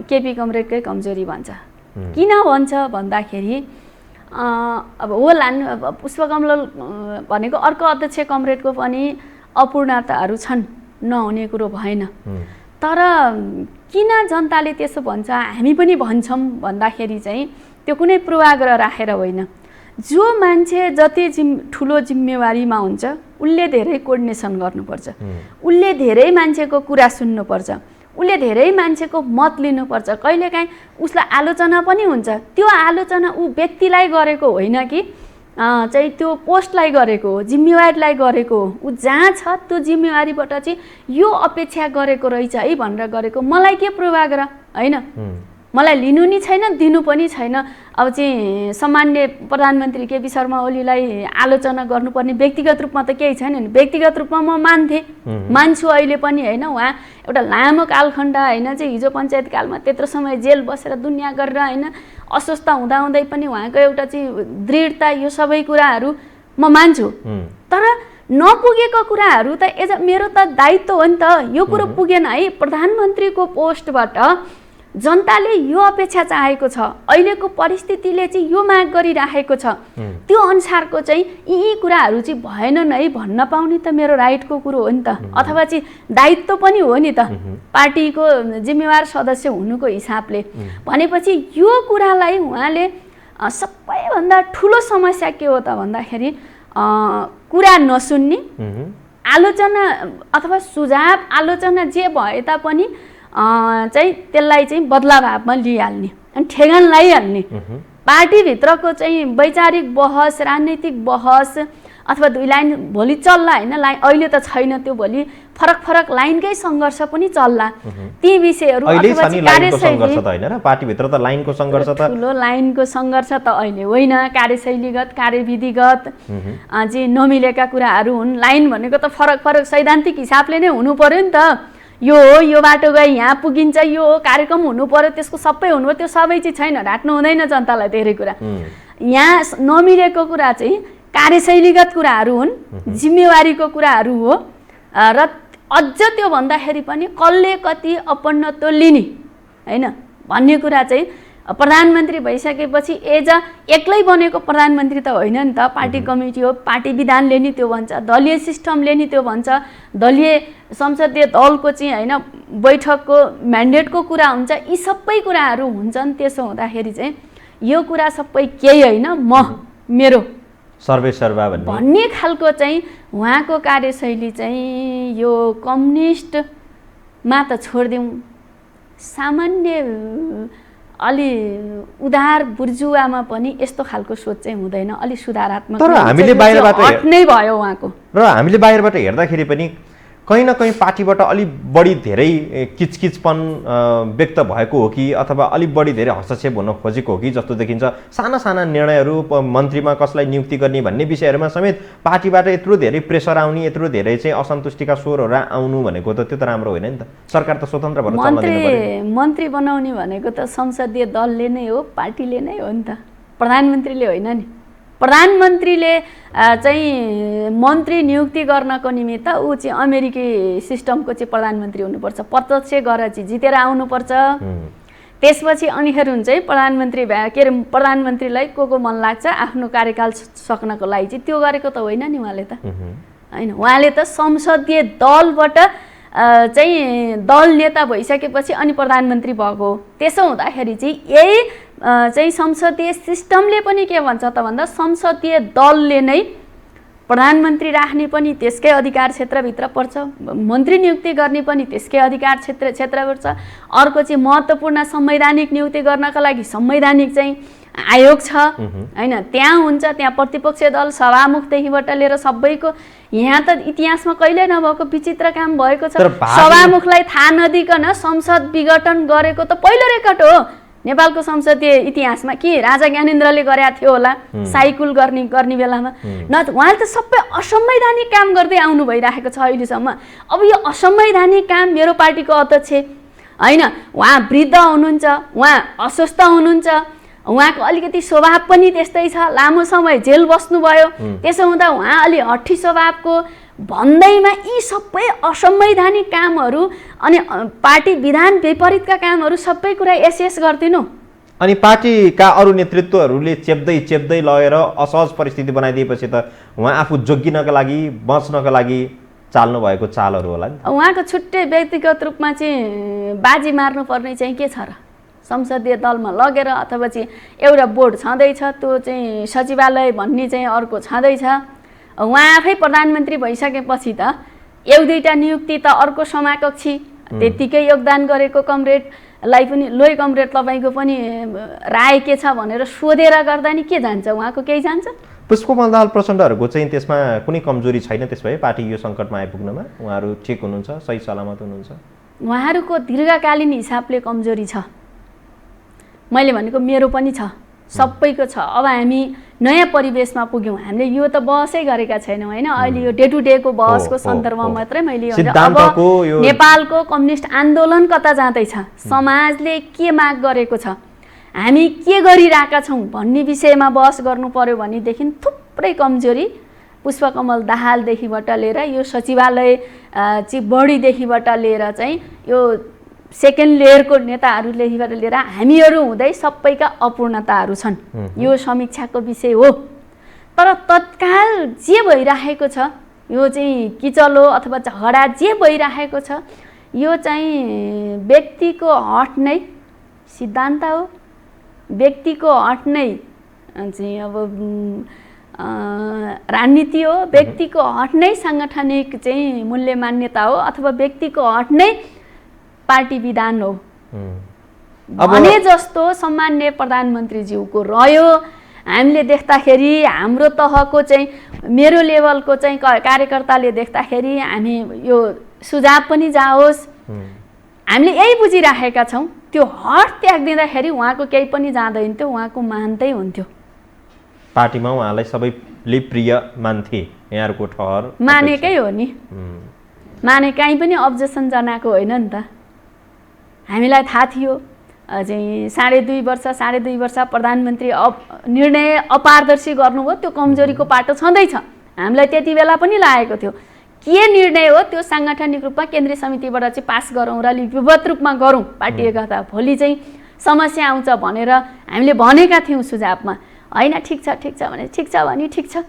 केपी कमरेडकै कमजोरी भन्छ। किन भन्छ भन्दाखेरि अब होलान्, पुष्पकमल भनेको अर्को अध्यक्ष कमरेडको पनि अपूर्णताहरू छन्, नहुने कुरो भएन। तर किन जनताले त्यसो भन्छ, हामी पनि भन्छौँ भन्दाखेरि चाहिँ त्यो कुनै पूर्वाग्रह राखेर होइन। जो मान्छे जति ठुलो जिम्मेवारीमा हुन्छ उसले धेरै कोर्डिनेसन गर्नुपर्छ, उसले धेरै मान्छेको कुरा सुन्नुपर्छ, उसले धेरै मान्छेको मत लिनुपर्छ। कहिलेकाहीँ उसलाई आलोचना पनि हुन्छ, त्यो आलोचना ऊ व्यक्तिलाई गरेको होइन कि चाहिँ त्यो पोस्टलाई गरेको हो, जिम्मेवारीलाई गरेको हो। ऊ जहाँ छ त्यो जिम्मेवारीबाट चाहिँ यो अपेक्षा गरेको रहेछ है भनेर गरेको। मलाई के पूर्वाग्रह होइन, मलाई लिनु नि छैन, दिनु पनि छैन। अब चाहिँ सामान्य प्रधानमन्त्री केपी शर्मा ओलीलाई आलोचना गर्नुपर्ने व्यक्तिगत रूपमा त केही छैन नि। व्यक्तिगत रूपमा म मान्छु अहिले पनि होइन। उहाँ एउटा लामो कालखण्ड होइन चाहिँ हिजो पञ्चायत कालमा त्यत्रो समय जेल बसेर दुनियाँ गरेर होइन अस्वस्थ हुँदाहुँदै पनि उहाँको एउटा चाहिँ दृढता, यो सबै कुराहरू म मान्छु। तर नपुगेको कुराहरू त मेरो त दायित्व हो नि त। यो कुरो पुगेन है, प्रधानमन्त्रीको पोस्टबाट जनताले यो अपेक्षा चाहेको छ, अहिलेको परिस्थितिले चाहिँ यो माग गरिराखेको छ, त्यो अनुसारको चाहिँ यी कुराहरू चाहिँ भएनन् है भन्न पाउने त मेरो राइटको कुरो हो नि त, अथवा चाहिँ दायित्व पनि हो नि त पार्टीको जिम्मेवार सदस्य हुनुको हिसाबले। भनेपछि यो कुरालाई उहाँले सबैभन्दा ठुलो समस्या के हो त भन्दाखेरि कुरा नसुन्ने, आलोचना अथवा सुझाव आलोचना जे भए तापनि चाहिँ त्यसलाई चाहिँ बदलाभावमा लिइहाल्ने अनि ठेगान लगाइहाल्ने। पार्टीभित्रको चाहिँ वैचारिक बहस, राजनैतिक बहस अथवा दुई लाइन भोलि चल्ला होइन, लाइन अहिले त छैन, त्यो भोलि फरक फरक लाइनकै सङ्घर्ष पनि चल्ला। ती विषयहरू पार्टीभित्र त लाइनको सङ्घर्ष, त ठुलो लाइनको सङ्घर्ष त अहिले होइन, कार्यशैलीगत, कार्यविधिगत चाहिँ नमिलेका कुराहरू हुन्। लाइन भनेको त फरक फरक सैद्धान्तिक हिसाबले नै हुनु पर्यो नि त। यो हो, यो बाटो गए यहाँ पुगिन्छ, यो हो कार्यक्रम हुनु पर्यो, त्यसको सबै हुनु पर्यो, त्यो सबै चाहिँ छैन। ढाट्नु हुँदैन जनतालाई धेरै कुरा। यहाँ नमिलेको कुरा चाहिँ कार्यशैलीगत कुराहरू हुन्, जिम्मेवारीको कुराहरू हो। र अझ त्यो भन्दाखेरि पनि कसले कति अपन्नत्व लिने होइन भन्ने कुरा चाहिँ प्रधानमन्त्री भइसकेपछि एक्लै बनेको प्रधानमन्त्री त होइन नि त। पार्टी कमिटी हो, पार्टी विधानले नि त्यो भन्छ, दलीय सिस्टमले नि त्यो भन्छ, दलीय संसदीय दलको चाहिँ होइन बैठकको म्यान्डेटको कुरा हुन्छ, यी सबै कुराहरू हुन्छन्। त्यसो हुँदाखेरि चाहिँ यो कुरा सबै केही होइन, मेरो सर्वेसर्वा भन्ने खालको चाहिँ उहाँको कार्यशैली चाहिँ यो कम्युनिस्टमा त छोडिदिउँ, सामान्य अलि उदार बुर्जुवामा पनि यस्तो खालको सोच चाहिँ हुँदैन, अलि सुधारात्मक। तर हामीले बाहिरबाट हट्नै भयो उहाँको। र हामीले बाहिरबाट हेर्दाखेरि पनि कहीँ न कहीँ पार्टीबाट अलि बढी धेरै किचकिचपन व्यक्त भएको हो कि अथवा अलि बढी धेरै हस्तक्षेप हुन खोजेको हो कि जस्तो देखिन्छ। साना साना निर्णयहरू, मन्त्रीमा कसलाई नियुक्ति गर्ने भन्ने विषयहरूमा समेत पार्टीबाट यत्रो धेरै प्रेसर आउने, यत्रो धेरै चाहिँ असन्तुष्टिका स्वरहरू आउनु भनेको त त्यो त राम्रो होइन नि त। सरकार त स्वतन्त्र भएर चल्न दिनु पर्यो। मन्त्री बनाउने भनेको त संसदीय दलले नै हो, पार्टीले नै हो नि त, प्रधानमन्त्रीले होइन नि। प्रधानमन्त्रीले चाहिँ मन्त्री नियुक्ति गर्नको निमित्त ऊ चाहिँ अमेरिकी सिस्टमको चाहिँ प्रधानमन्त्री हुनुपर्छ, प्रत्यक्ष गरेर चाहिँ जितेर आउनुपर्छ। त्यसपछि अनिखेर हुन्छ है प्रधानमन्त्री के अरे प्रधानमन्त्रीलाई को मन लाग्छ आफ्नो कार्यकाल सक्नको लागि चाहिँ त्यो गरेको त होइन नि उहाँले त होइन। उहाँले त संसदीय दलबाट चाहिँ दल नेता भइसकेपछि अनि प्रधानमन्त्री भएको। त्यसो हुँदाखेरि चाहिँ यही चाहिँ संसदीय सिस्टमले पनि के भन्छ त भन्दा संसदीय दलले नै प्रधानमन्त्री राख्ने पनि त्यसकै अधिकार क्षेत्रभित्र पर्छ, मन्त्री नियुक्ति गर्ने पनि त्यसकै अधिकार क्षेत्र पर्छ। अर्को चाहिँ महत्त्वपूर्ण संवैधानिक नियुक्ति गर्नका लागि संवैधानिक चाहिँ आयोग छ हैन, त्यहाँ हुन्छ, त्यहाँ प्रतिपक्षी दल सभामुखदेखिबाट लिएर सबैको। यहाँ त इतिहासमा कहिल्यै नभएको विचित्र काम भएको छ। सभामुखलाई थाहा नदिकन संसद विघटन गरेको त पहिलो रेकर्ड हो नेपालको संसदीय इतिहासमा। के राजा ज्ञानेन्द्रले गरेका थियो होला साइकल गर्ने बेलामा? न, उहाँले त सबै असंवैधानिक काम गर्दै आउनु भइरहेको छ अहिलेसम्म। अब यो असंवैधानिक काम मेरो पार्टीको अध्यक्ष हैन, उहाँ वृद्ध हुनुहुन्छ, उहाँ अस्वस्थ हुनुहुन्छ, उहाँको अलिकति स्वभाव पनि त्यस्तै छ, लामो समय जेल बस्नुभयो, त्यसो हुँदा उहाँ अलि हट्ठी स्वभावको भन्दैमा यी सबै असंवैधानिक कामहरू अनि पार्टी विधान विपरीतका कामहरू सबै कुरा एसएस गर्दिनु। अनि पार्टीका अरू नेतृत्वहरूले चेप्दै लगेर असहज परिस्थिति बनाइदिएपछि त उहाँ आफू जोगिनका लागि, बच्नका लागि चाल्नु भएको चालहरू होला नि। उहाँको छुट्टै व्यक्तिगत रूपमा चाहिँ बाजी मार्नुपर्ने चाहिँ के छ र? संसदीय दलमा लगेर अथवा चाहिँ एउटा बोर्ड छँदैछ, त्यो चाहिँ सचिवालय भन्ने चाहिँ अर्को छँदैछ। उहाँ आफै प्रधानमन्त्री भइसकेपछि त एक दुईवटा नियुक्ति त अर्को समाकक्षी त्यत्तिकै योगदान गरेको कमरेडलाई पनि लोइ कमरेड तपाईँको पनि राय के छ भनेर सोधेर गर्दा नि के जान्छ? उहाँको केही जान्छ? पुष्पकमल दाहाल प्रचण्डहरूको चाहिँ त्यसमा कुनै कमजोरी छैन? त्यस भए पार्टी यो सङ्कटमा आइपुग्नमा उहाँहरू ठिक हुनुहुन्छ, सही सलामत हुनुहुन्छ? उहाँहरूको दीर्घकालीन हिसाबले कमजोरी छ, मैले भनेको मेरो पनि छ, सबैको छ। अब हामी नयाँ परिवेशमा पुग्यौँ, हामीले यो त बहसै गरेका छैनौँ होइन, अहिले यो डे टु डेको बहसको सन्दर्भमा मात्रै मैले अब नेपालको कम्युनिस्ट आन्दोलन कता जाँदैछ, समाजले के माग गरेको छ, हामी के गरिरहेका छौँ भन्ने विषयमा बहस गर्नु पर्यो भनेदेखि थुप्रै कमजोरी पुष्पकमल दाहालदेखिबाट लिएर यो सचिवालय चाहिँ बढीदेखिबाट लिएर चाहिँ यो सेकेन्ड लेयरको नेताहरूदेखिबाट लिएर हामीहरू हुँदै सबैका अपूर्णताहरू छन्। यो समीक्षाको विषय हो। तर तत्काल जे भइरहेको छ, यो चाहिँ किचलो अथवा झगडा जे भइरहेको छ, यो चाहिँ व्यक्तिको हट नै सिद्धान्त हो, व्यक्तिको हट नै चाहिँ अब राजनीति हो, व्यक्तिको हट नै साङ्गठनिक चाहिँ मूल्य मान्यता हो, अथवा व्यक्तिको हट नै पार्टी विधान हो भने जस्तो सम्माननीय प्रधानमन्त्रीज्यूको रह्यो। हामीले देख्दाखेरि हाम्रो तहको चाहिँ मेरो लेभलको चाहिँ कार्यकर्ताले देख्दाखेरि हामी यो सुझाव पनि जाओस्, हामीले यही बुझिराखेका छौँ। त्यो हट त्याग दिँदाखेरि उहाँको केही पनि जाँदैन थियो, उहाँको मान्दै हुन्थ्यो। पार्टीमा उहाँलाई सबैले प्रिय मान्थे, यहाँहरूको ठहर मानेकै हो नि, माने काहीँ पनि अब्जेक्सन जनाएको होइन नि त। हामीलाई थाहा थियो चाहिँ साढे दुई वर्ष प्रधानमन्त्री निर्णय अपारदर्शी गर्नुभयो, त्यो कमजोरीको पाटो छँदैछ। हामीलाई त्यति बेला पनि लागेको थियो के निर्णय हो त्यो साङ्गठनिक रूपमा केन्द्रीय समितिबाट चाहिँ पास गरौँ र लिपिबद्ध रूपमा गरौँ पार्टी एकता, भोलि चाहिँ समस्या आउँछ भनेर हामीले भनेका थियौँ सुझावमा। होइन ठिक छ भने ठिक छ भने ठिक छ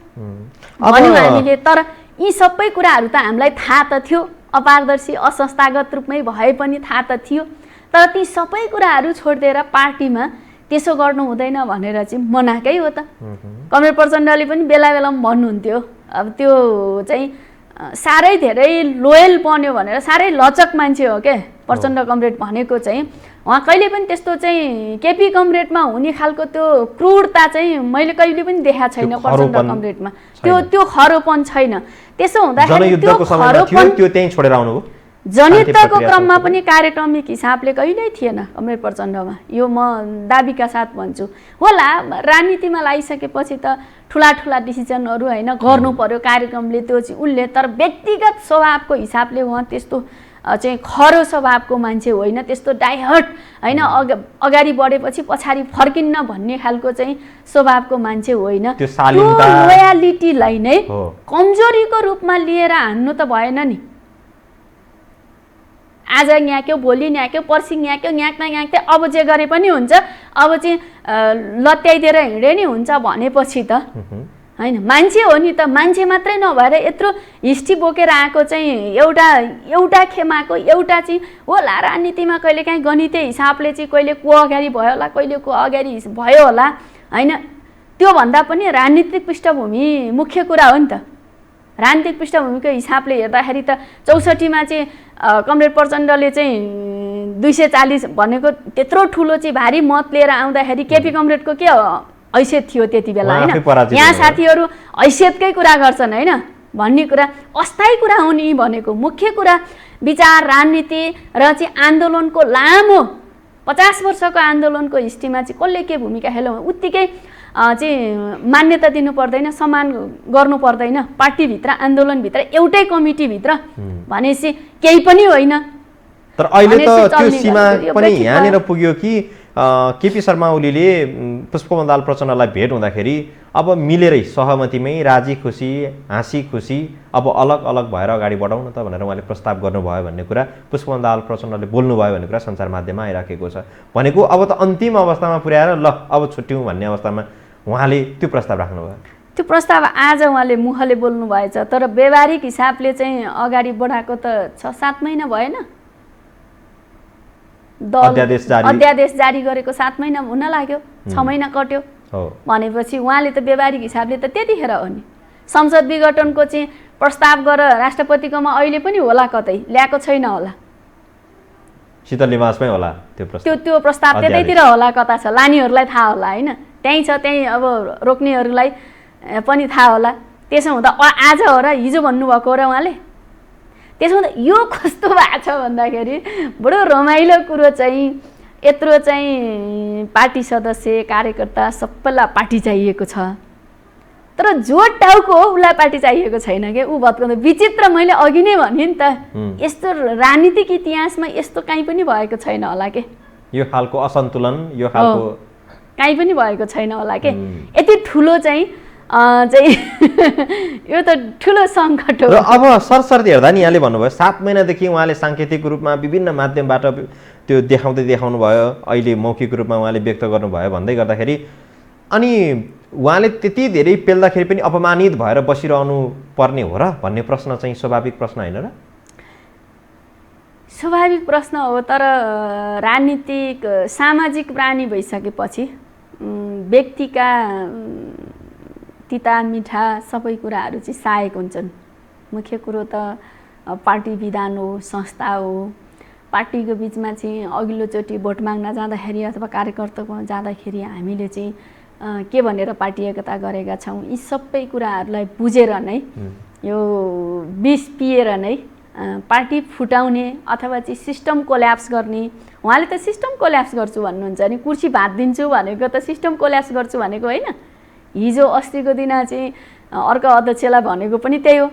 भन्यौँ हामीले। तर यी सबै कुराहरू त हामीलाई थाहा त थियो, अपारदर्शी असंस्थागत रूपमै भए पनि थाहा त थियो। तर ती सबै कुराहरू छोडिदिएर पार्टीमा त्यसो गर्नु हुँदैन भनेर चाहिँ मनाएकै हो त। कमरेड प्रचण्डले पनि बेला बेलामा भन्नुहुन्थ्यो, अब त्यो चाहिँ साह्रै धेरै लोयल बन्यो भनेर, साह्रै लचक मान्छे हो क्या प्रचण्ड कमरेड भनेको चाहिँ। उहाँ कहिले पनि त्यस्तो चाहिँ केपी कमरेडमा हुने खालको त्यो क्रूरता चाहिँ मैले कहिले पनि देखाएको छैन प्रचण्ड कमरेडमा, त्यो खरोपन छैन। त्यसो हुँदाखेरि त्यो खरोपन त्यो त्यही छोडेर आउनुभयो। जनयुद्धको क्रममा पनि कार्यक्रमिक हिसाबले कहिल्यै थिएन कमरेड प्रचण्डमा, यो म दाबीका साथ भन्छु। होला राजनीतिमा लागिसकेपछि त ठुला डिसिजनहरू होइन गर्नु पर्यो कार्यक्रमले, त्यो चाहिँ उसले। तर व्यक्तिगत स्वभावको हिसाबले उहाँ त्यस्तो चाहिँ खरो स्वभावको मान्छे होइन, त्यस्तो डाइहर्ट होइन, अगाडि बढेपछि पछाडि फर्किन्न भन्ने खालको चाहिँ स्वभावको मान्छे होइन। त्यो लोयालिटीलाई नै कमजोरीको रूपमा लिएर हान्नु त भएन नि। आज न्याक्यो, भोलि न्याक्यो, पर्सि न्याक्यो, न्याक्दै अब जे गरे पनि हुन्छ, अब चाहिँ लत्याइदिएर हिँडे नि हुन्छ भनेपछि त होइन। मान्छे हो नि त, मान्छे मात्रै नभएर यत्रो हिस्ट्री बोकेर आएको चाहिँ एउटा खेमाको एउटा चाहिँ होला राजनीतिमा कहिलेकाहीँ गणितीय हिसाबले चाहिँ कहिले को अगाडि भयो होला, कहिले को अगाडि भयो होला होइन। त्योभन्दा पनि राजनीतिक पृष्ठभूमि मुख्य कुरा हो नि त। राजनीतिक पृष्ठभूमिको हिसाबले हेर्दाखेरि त 64मा चाहिँ कमरेड प्रचण्डले चाहिँ 240 भनेको त्यत्रो ठुलो चाहिँ भारी मत लिएर आउँदाखेरि केपी कमरेडको के हैसियत थियो त्यति बेला हैन। यहाँ साथीहरू हैसियतकै कुरा गर्छन् हैन भन्ने कुरा अस्थायी कुरा हो नि भनेको। मुख्य कुरा विचार राजनीति र चाहिँ आन्दोलनको लामो 50 वर्षको आन्दोलनको हिस्ट्रीमा चाहिँ कसले के भूमिका खेल्यो उत्तिकै चाहिँ मान्यता दिनु पर्दैन, सम्मान गर्नु पर्दैन। पार्टीभित्र आन्दोलनभित्र एउटै कमिटीभित्र भनेपछि केही पनि होइन। तर अहिले त त्यो सीमा पनि यहाँनिर पुग्यो कि केपी शर्मा ओलीले पुष्पकमल प्रचण्डलाई भेट हुँदाखेरि अब मिलेरै सहमतिमै राजी खुसी हाँसी खुसी अब अलग अलग भएर अगाडि बढाउँ न त भनेर उहाँले प्रस्ताव गर्नुभयो भन्ने कुरा पुष्पकमल प्रचण्डले बोल्नुभयो भन्ने कुरा सञ्चार माध्यममा आइराखेको छ। भनेको अब त अन्तिम अवस्थामा पुर्याएर ल अब छुट्यौँ भन्ने अवस्थामा उहाँले त्यो प्रस्ताव राख्नुभयो। त्यो प्रस्ताव आज उहाँले मुखले बोल्नु भएछ, तर व्यवहारिक हिसाबले चाहिँ अगाडि बढाएको त 6-7 महिना भएन। अध्यादेश जारी गरेको 7 महिना हुन लाग्यो, 6 महिना कट्यो भनेपछि उहाँले त व्यवहारिक हिसाबले त त्यतिखेर हो नि। संसद विघटनको चाहिँ प्रस्ताव गरेर राष्ट्रपतिकोमा अहिले पनि होला, कतै ल्याएको छैन होला, शीतल निवासमै होला त्यो प्रस्ताव। त्यो प्रस्ताव त्यतैतिर होला, कता छ लानीहरूलाई थाहा होला हैन, त्यहीँ छ, त्यहीँ अब रोक्नेहरूलाई पनि थाहा होला। त्यसो हुँदा आज हो र हिजो भन्नुभएको हो र उहाँले। त्यसो हुँदा यो कस्तो भएको छ भन्दाखेरि बडो रमाइलो कुरो चाहिँ यत्रो चाहिँ पार्टी सदस्य कार्यकर्ता सबैलाई पार्टी चाहिएको छ, तर जो टाउको हो उसलाई पार्टी चाहिएको छैन के। ऊ भत्काउँदा विचित्र, मैले अघि नै भने नि त यस्तो राजनीतिक इतिहासमा यस्तो कहीँ पनि भएको छैन होला के। यो खालको असन्तुलन यो खालको कहीँ पनि भएको छैन होला के। यति ठुलो चाहिँ यो त ठुलो सङ्कट हो। र अब सरसर्ती हेर्दा नि यहाँले भन्नुभयो 7 महिनादेखि उहाँले साङ्केतिक रूपमा विभिन्न माध्यमबाट त्यो देखाउनु भयो, अहिले मौखिक रूपमा उहाँले व्यक्त गर्नुभयो भन्दै गर्दाखेरि अनि उहाँले त्यति धेरै पेल्दाखेरि पनि अपमानित भएर बसिरहनु पर्ने हो र भन्ने प्रश्न चाहिँ स्वाभाविक प्रश्न होइन र? स्वाभाविक प्रश्न हो, तर राजनीतिक सामाजिक प्राणी भइसकेपछि व्यक्तिका तिता मिठा सबै कुराहरू चाहिँ सहायक हुन्छन्। मुख्य कुरो त पार्टी विधान हो, संस्था हो। पार्टीको बिचमा चाहिँ अघिल्लोचोटि भोट माग्न जाँदाखेरि अथवा कार्यकर्ताकोमा जाँदाखेरि हामीले चाहिँ के भनेर पार्टी एकता गरेका छौँ, यी सबै कुराहरूलाई बुझेर नै यो विष पिएर नै पार्टी फुटाउने अथवा चाहिँ सिस्टम कोल्याप्स गर्ने। उहाँले त सिस्टम कोल्याप्स गर्छु भन्नुहुन्छ नि, कुर्सी भाँचिदिन्छु भनेको त सिस्टम कोल्याप्स गर्छु भनेको होइन। हिजो अस्तिको दिन चाहिँ अर्को अध्यक्षलाई भनेको पनि त्यही हो,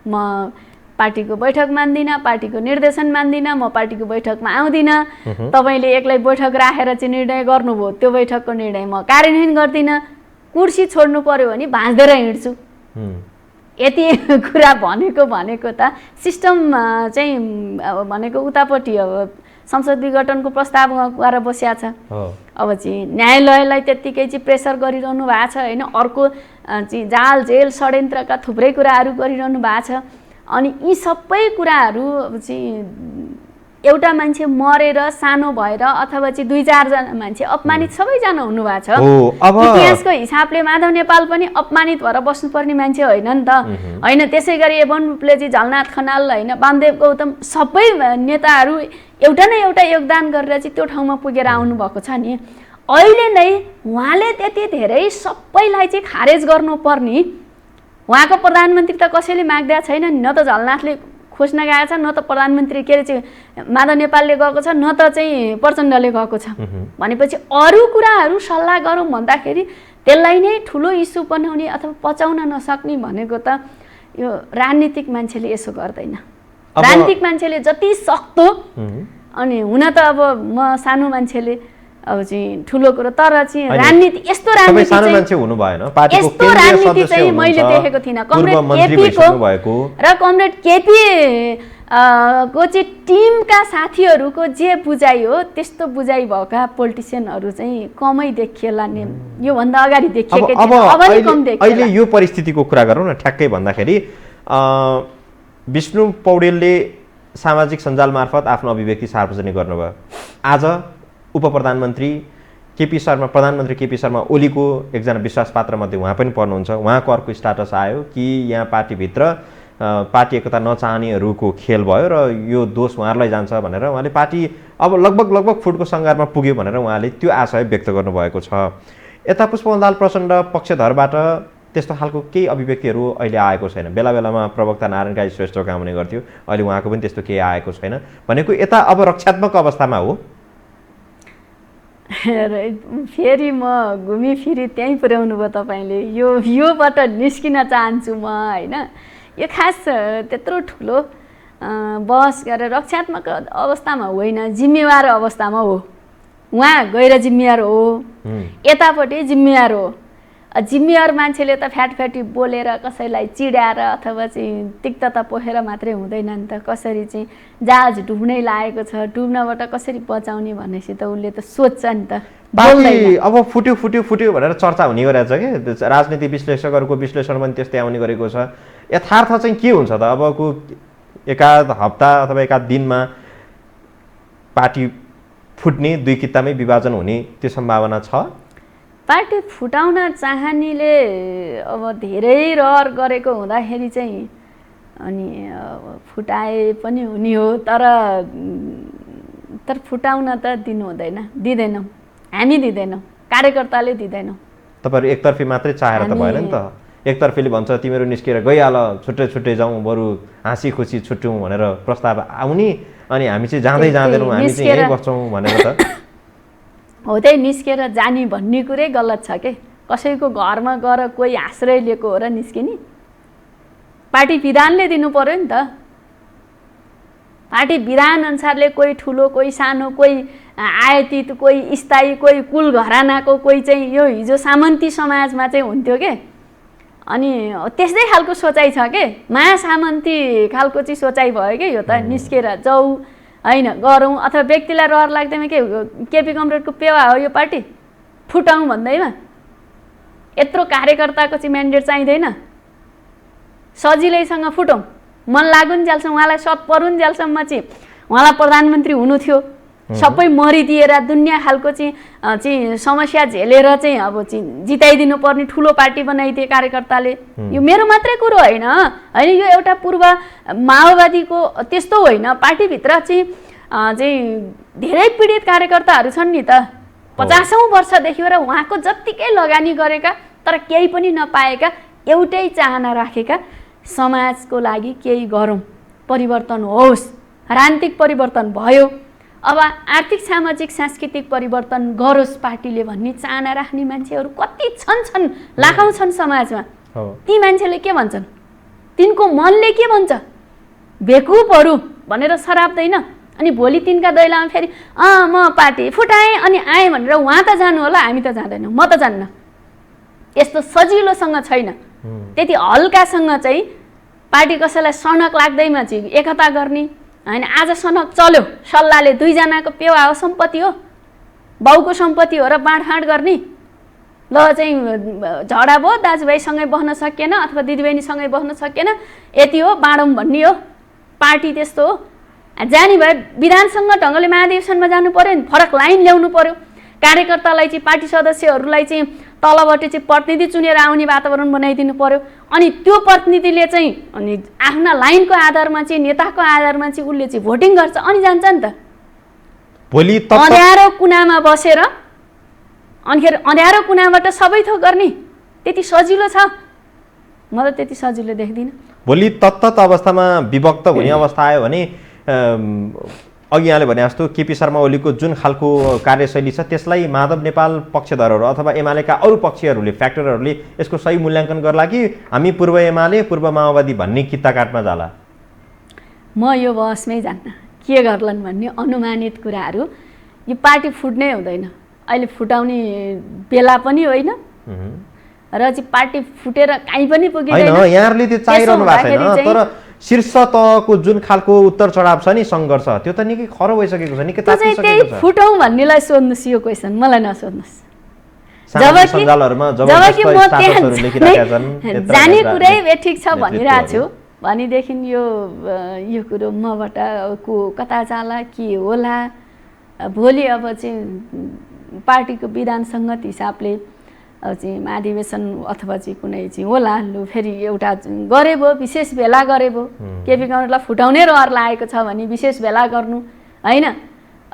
म पार्टीको बैठक मान्दिनँ, पार्टीको निर्देशन मान्दिनँ, म पार्टीको बैठकमा आउँदिनँ। तपाईँले एक्लै बैठक राखेर चाहिँ निर्णय गर्नुभयो, त्यो बैठकको निर्णय म कार्यान्वयन गर्दिनँ। कुर्सी छोड्नु पर्यो भने भाँच्दै हिँड्छु। यति कुरा भनेको त सिस्टम चाहिँ भनेको उतापट्टि अब संसद विघटनको प्रस्ताव गरेर बसिया छ। अब चाहिँ न्यायालयलाई त्यत्तिकै चाहिँ प्रेसर गरिरहनु भएको छ होइन, अर्को चाहिँ जाल जेल षड्यन्त्रका थुप्रै कुराहरू गरिरहनु भएको छ। अनि यी सबै कुराहरू चाहिँ एउटा मान्छे मरेर सानो भएर अथवा चाहिँ 2-4 जना मान्छे अपमानित सबैजना हुनुभएको छ। इतिहासको हिसाबले माधव नेपाल पनि अपमानित भएर बस्नुपर्ने मान्छे होइन नि त होइन। त्यसै गरी एवं रूपले चाहिँ झलनाथ खनाल होइन, वामदेव गौतम सबै नेताहरू एउटा न एउटा योगदान गरेर चाहिँ त्यो ठाउँमा पुगेर आउनुभएको छ नि। अहिले नै उहाँले त्यति धेरै सबैलाई चाहिँ खारेज गर्नुपर्ने, उहाँको प्रधानमन्त्री त कसैले माग्दा छैन नि, न त झलनाथले खोज्न गएको छ, न त प्रधानमन्त्री के अरे चाहिँ माधव नेपालले गएको छ, न त चाहिँ प्रचण्डले गएको छ। भनेपछि अरू कुराहरू सल्लाह गरौँ भन्दाखेरि त्यसलाई नै ठुलो इस्यु बनाउने अथवा पचाउन नसक्ने भनेको त यो राजनीतिक मान्छेले यसो गर्दैन। राजनीतिक मान्छेले जति सक्दो, अनि हुन त अब म सानो मान्छेले अब चाहिँ ठुलो कुरो, तर चाहिँ राजनीति यस्तो राजनीति चाहिँ मैले देखेको थिइनँ। कमरेड केपीको र कमरेड केपी को चाहिँ टिमका साथीहरूको जे बुझाइ हो त्यस्तो बुझाइ भएका पोलिटिसियनहरू चाहिँ कमै देखिएला नि। योभन्दा अगाडि देखिएकै थिएन, अब नि कम देखिएला। अहिले यो परिस्थितिको कुरा गरौँ न ठ्याक्कै भन्दाखेरि विष्णु पौडेलले सामाजिक सञ्जाल मार्फत आफ्नो अभिव्यक्ति सार्वजनिक गर्नुभयो। आज उप प्रधानमन्त्री केपी शर्मा, प्रधानमन्त्री केपी शर्मा ओलीको एकजना विश्वासपात्र मध्ये उहाँ पनि पर्नुहुन्छ। उहाँको अर्को स्ट्याटस आयो कि यहाँ पार्टीभित्र पार्टी एकता नचाहनेहरूको खेल भयो र यो दोष उहाँहरूलाई जान्छ भनेर उहाँले पार्टी अब लगभग फुटको सङ्घारमा पुग्यो भनेर उहाँले त्यो आशय व्यक्त गर्नुभएको छ। यता पुष्पकमल प्रचण्ड पक्षधरबाट त्यस्तो खालको केही अभिव्यक्तिहरू अहिले आएको छैन। बेला बेलामा प्रवक्ता नारायण काजी श्रेष्ठको आउने गर्थ्यो, अहिले उहाँको पनि त्यस्तो केही आएको छैन भनेको यता अब रक्षात्मक अवस्थामा हो। फेरि म घुमिफिरी त्यहीँ पुर्याउनु भयो तपाईँले। योबाट निस्किन चाहन्छु म, होइन? यो खास त्यत्रो ठुलो बहस गरेर रक्षात्मक अवस्थामा होइन, जिम्मेवार अवस्थामा हो। उहाँ गैर जिम्मेवार हो, यतापट्टि जिम्मेवार हो। जिम्मेवार मान्छेले त फ्याटफ्याटी बोलेर कसैलाई चिडाएर अथवा चाहिँ तिक्तता पोखेर मात्रै हुँदैन नि त। कसरी चाहिँ जहाज डुब्नै लागेको छ, डुब्नबाट कसरी बचाउने भनेपछि त उसले त सोध्छ नि त। बाँकी अब फुट्यो भनेर चर्चा हुने गरेको छ कि राजनीति विश्लेषकहरूको विश्लेषण पनि त्यस्तै आउने गरेको छ। यथार्थ चाहिँ के हुन्छ त? अबको एकाध हप्ता अथवा एकाध दिनमा पार्टी फुट्ने, दुई कितामै विभाजन हुने त्यो सम्भावना छ? पार्टी फुटाउन चाहनेले अब धेरै रहर गरेको हुँदाखेरि चाहिँ अनि फुटाए पनि हुने हो, तर फुटाउन त दिनु हुँदैन, दिँदैनौँ, हामी दिँदैनौँ, कार्यकर्ताले दिँदैनौँ। तपाईँहरू एकतर्फी मात्रै चाहेर त भएन नि त। एकतर्फीले भन्छ तिमीहरू निस्केर गइहाल, छुट्टै जाउँ, बरु हाँसी खुसी छुट्यौँ भनेर प्रस्ताव आउने, अनि हामी चाहिँ जाँदैनौँ, हामी चाहिँ यहीँ बस्छौँ भनेर त हो। त्यही निस्केर जाने भन्ने कुरै गलत छ के। कसैको घरमा गएर कोही आश्रय लिएको हो र निस्किने? पार्टी विधानले दिनु पर्यो नि त। पार्टी विधान अनुसारले कोही ठुलो, कोही सानो, कोही आयातित, कोही स्थायी, कोही कुल घरानाको, कोही चाहिँ यो हिजो सामन्ती समाजमा चाहिँ हुन्थ्यो के। अनि त्यस्तै खालको सोचाइ छ के, महासामन्ती खालको चाहिँ सोचाइ भयो कि यो त। निस्केर जाऊ, होइन, गरौँ, अथवा व्यक्तिलाई रहर लाग्दैमा के केपी कमरेडको पेवा हो यो पार्टी फुटाउँ भन्दैमा? यत्रो कार्यकर्ताको चाहिँ म्यान्डेट चाहिँदैन? सजिलैसँग फुटौँ, मन लागुन्जेलसम्म, उहाँलाई सत परुन्जेलसम्म चाहिँ उहाँलाई प्रधानमन्त्री हुनु थियो, सबै मरिदिएर दुनियाँ खालको चाहिँ समस्या झेलेर चाहिँ अब चाहिँ जिताइदिनु पर्ने ठुलो पार्टी बनाइदिए कार्यकर्ताले। यो मेरो मात्रै कुरो होइन, यो एउटा पूर्व माओवादीको त्यस्तो होइन। पार्टीभित्र चाहिँ धेरै पीडित कार्यकर्ताहरू छन् नि त, 50औं वर्षदेखि र उहाँको जत्तिकै लगानी गरेका तर केही पनि नपाएका, एउटै चाहना राखेका, समाजको लागि केही गरौँ, परिवर्तन होस्। राजनीतिक परिवर्तन भयो, अब आर्थिक सामाजिक सांस्कृतिक परिवर्तन गरोस् पार्टीले भन्ने चाहना राख्ने मान्छेहरू कति छन्, लाखौँ छन् समाजमा। ती मान्छेले के भन्छन्? तिनको मनले के भन्छ? बेकुपहरू भनेर सराप्दैन। अनि भोलि तिनका दैलामा फेरि म पार्टी फुटाएँ अनि आएँ भनेर उहाँ त जानु होला, हामी त जाँदैनौँ, म त जान्न। यस्तो सजिलोसँग छैन। त्यति हल्कासँग चाहिँ पार्टी कसैलाई सनक लाग्दैमा चाहिँ एकता गर्ने होइन। आज सनक चल्यो, सल्लाहले दुईजनाको पेवा हो, सम्पत्ति हो, बाउको सम्पत्ति हो र बाँडफाँड गर्ने। ल चाहिँ झगडा भयो, दाजुभाइसँगै बस्न सकिएन अथवा दिदीबहिनीसँगै बस्न सकिएन, यति हो, बाँडौँ भन्ने हो। पार्टी त्यस्तो हो। जाने भए विधानसँग ढङ्गले महाधिवेशनमा जानु पर्यो नि, फरक लाइन ल्याउनु पर्यो। कार्यकर्तालाई चाहिँ, पार्टी सदस्यहरूलाई चाहिँ तलबाट चाहिँ प्रतिनिधि चुनेर आउने वातावरण बनाइदिनु पर्यो। अनि त्यो प्रतिनिधिले चाहिँ अनि आफ्ना लाइनको आधारमा चाहिँ, नेताको आधारमा चाहिँ उसले चाहिँ भोटिङ गर्छ, अनि जान्छ नि त। भोलि अँध्यारो कुनामा बसेर अनिखेर अँध्यारो कुनाबाट सबै थोक गर्ने त्यति सजिलो छ? म त त्यति सजिलो देख्दिनँ। भोलि तत्त अवस्थामा विभक्त हुने अवस्था आयो भने अघि यहाँले भने जस्तो केपी शर्मा ओलीको जुन खालको कार्यशैली छ त्यसलाई माधव नेपाल पक्षधरहरू अथवा एमालेका अरू पक्षहरूले, फ्याक्टरहरूले यसको सही मूल्याङ्कन गर्ला कि हामी पूर्व एमाले पूर्व माओवादी भन्ने कित्ता काटमा जाला? म यो बहसमै जान्न के गर्लान् भन्ने अनुमानित कुराहरू। यो पार्टी फुट्नै हुँदैन, अहिले फुटाउने बेला पनि होइन र चाहिँ पार्टी फुटेर कहीँ पनि पुगिँदैन। यहाँहरूले त्यो चाहिरहनु भएको छैन, तर शीर्ष तहको जुन खालको उत्तर चढाव छ नि, सङ्घर्ष, त्यो त निकै खरो भइसकेको छ, निकै तातिसकेको छ। फुटाउँ भन्नेलाई सोध्नुहोस् यो क्वेसन, मलाई नसोध्नुहोस्। जबकि म त्यहाँ जाने कुरै ठिक छ भनिरहेको छु भनेदेखि यो कुरो मबाट को कता जाला, के होला, भोलि अब चाहिँ पार्टीको विधान सङ्गत हिसाबले चाहिँ महाधिवेशन अथवा चाहिँ कुनै चाहिँ होला लु फेरि एउटा गरे भयो विशेष भेला गरे भयो केपी गणेशलाई फुटाउने रहर लागेको छ भने विशेष भेला गर्नु होइन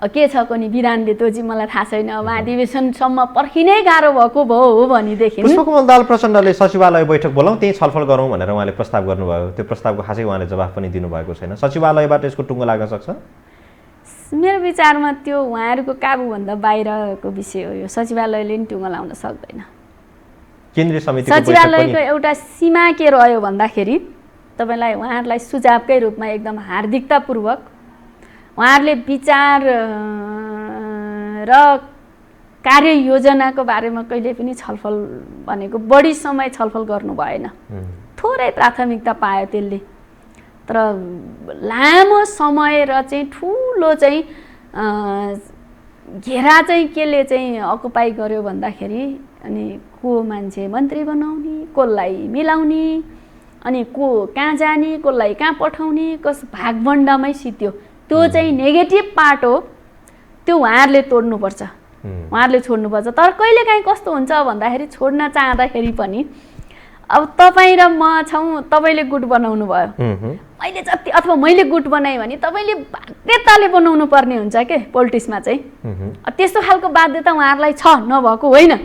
के छ कुनै विधानले त्यो चाहिँ मलाई थाहा छैन महाधिवेशनसम्म पर्खिनै गाह्रो भएको भयो हो भनेदेखि पुष्पकमल दाहाल प्रचण्डले सचिवालय बैठक बोलाउँ त्यही छलफल गरौँ भनेर उहाँले प्रस्ताव गर्नुभयो त्यो प्रस्तावको खासै उहाँले जवाफ पनि दिनुभएको छैन सचिवालयबाट यसको टुङ्गो लाग्न सक्छ मेरो विचारमा त्यो उहाँहरूको काबुभन्दा बाहिरको विषय हो यो सचिवालयले नि टुङ्गो लाउन सक्दैन केन्द्रीय समितिको सचिवालयको एउटा सीमा के रह्यो भन्दाखेरि तपाईँलाई उहाँहरूलाई सुझावकै रूपमा एकदम हार्दिकतापूर्वक उहाँहरूले विचार र कार्ययोजनाको बारेमा कहिले पनि छलफल भनेको बढी समय छलफल गर्नु भएन थोरै प्राथमिकता पायो त्यसले तर लामो समय र चाहिँ ठुलो चाहिँ घेरा चाहिँ केले चाहिँ अकुपाई गर्यो भन्दाखेरि अनि को मान्छे मन्त्री बनाउने कसलाई मिलाउने अनि को कहाँ जाने कसलाई कहाँ पठाउने कस भागभण्डामै सित्यो त्यो चाहिँ नेगेटिभ पार्ट हो त्यो उहाँहरूले तोड्नुपर्छ उहाँहरूले छोड्नुपर्छ तर कहिलेकाहीँ कस्तो हुन्छ भन्दाखेरि छोड्न चाहँदाखेरि पनि अब तपाईँ र म छौँ तपाईँले गुट बनाउनु भयो मैले जति अथवा मैले गुट बनाएँ भने तपाईँले बाध्यताले बनाउनु पर्ने हुन्छ के पोलिटिक्समा चाहिँ त्यस्तो खालको बाध्यता उहाँहरूलाई छ नभएको होइन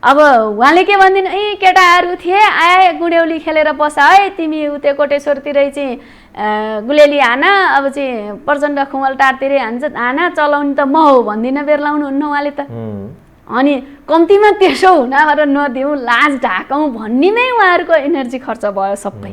अब उहाँले के भन्दिनु ए केटाहरू थिए आए गुडेउली खेलेर बस है तिमी उते कोटेश्वरतिरै चाहिँ गुलेली हाना अब चाहिँ प्रचण्ड खुमल टारतिरै हाना चलाउने त म हो भन्दिनँ बेर लाउनुहुन्न उहाँले त अनि कम्तीमा त्यसो हुन नदिउँ लाज ढाकौँ भन्नेमै उहाँहरूको एनर्जी खर्च भयो सबै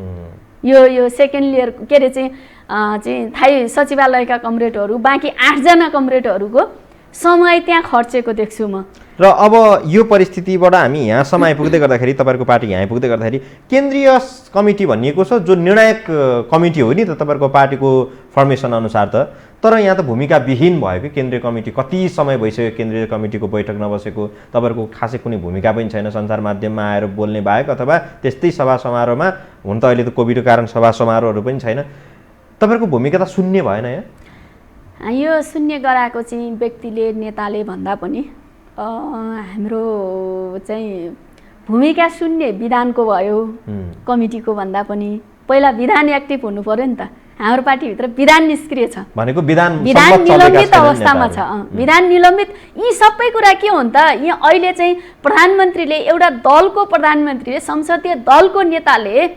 यो सेकेन्ड इयर के अरे चाहिँ थाहै सचिवालयका कमरेडहरू बाँकी 8 जना कमरेडहरूको समय त्यहाँ खर्चेको देख्छु म र अब यो परिस्थितिबाट हामी यहाँसम्म आइपुग्दै गर्दाखेरि तपाईँहरूको पार्टी यहाँ आइपुग्दै गर्दाखेरि केन्द्रीय कमिटी भनिएको छ जो निर्णायक कमिटी हो नि त तपाईँहरूको पार्टीको फर्मेसन अनुसार त तर यहाँ त भूमिका विहीन भयो कि केन्द्रीय कमिटी कति समय भइसक्यो केन्द्रीय कमिटीको बैठक नबसेको तपाईँहरूको खासै कुनै भूमिका पनि छैन सञ्चार माध्यममा आएर बोल्ने बाहेक अथवा त्यस्तै सभा समारोहमा हुन त अहिले त कोभिडको कारण सभा समारोहहरू पनि छैन तपाईँहरूको भूमिका त शून्य भएन यहाँ यो शून्य गराएको चाहिँ व्यक्तिले नेताले भन्दा पनि हाम्रो चाहिँ भूमिका शून्य विधानको भयो कमिटीको भन्दा पनि पहिला विधान एक्टिभ हुनु पर्यो नि त हाम्रो पार्टीभित्र विधान निष्क्रिय छ भनेको विधान निलम्बित अवस्थामा छ विधान निलम्बित यी सबै कुरा के हो त यहाँ अहिले चाहिँ प्रधानमन्त्रीले एउटा दलको प्रधानमन्त्रीले संसदीय दलको नेताले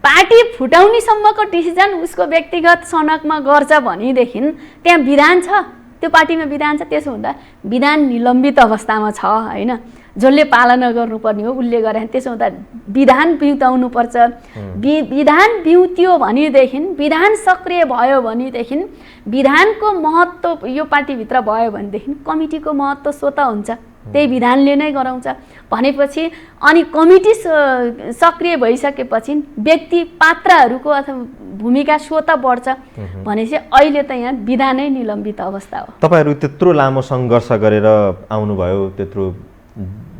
पार्टी फुटाउनेसम्मको डिसिजन उसको व्यक्तिगत सनकमा गर्छ भनेदेखि त्यहाँ विधान छ त्यो पार्टीमा विधान छ त्यसो हुँदा विधान निलम्बित अवस्थामा छ होइन जसले पालना गर्नुपर्ने हो उसले गरे त्यसो हुँदा विधान बिउताउनुपर्छ विधान बिउत्यो भनेदेखि विधान सक्रिय भयो भनेदेखि विधानको महत्त्व यो पार्टीभित्र भयो भनेदेखि कमिटीको महत्त्व स्वतः हुन्छ त्यही विधानले नै गराउँछ भनेपछि अनि कमिटी सक्रिय भइसकेपछि व्यक्ति पात्रहरूको अथवा भूमिका स्वतः बढ्छ भनेपछि अहिले त यहाँ विधानै निलम्बित अवस्था हो तपाईँहरू त्यत्रो लामो सङ्घर्ष गरेर आउनुभयो त्यत्रो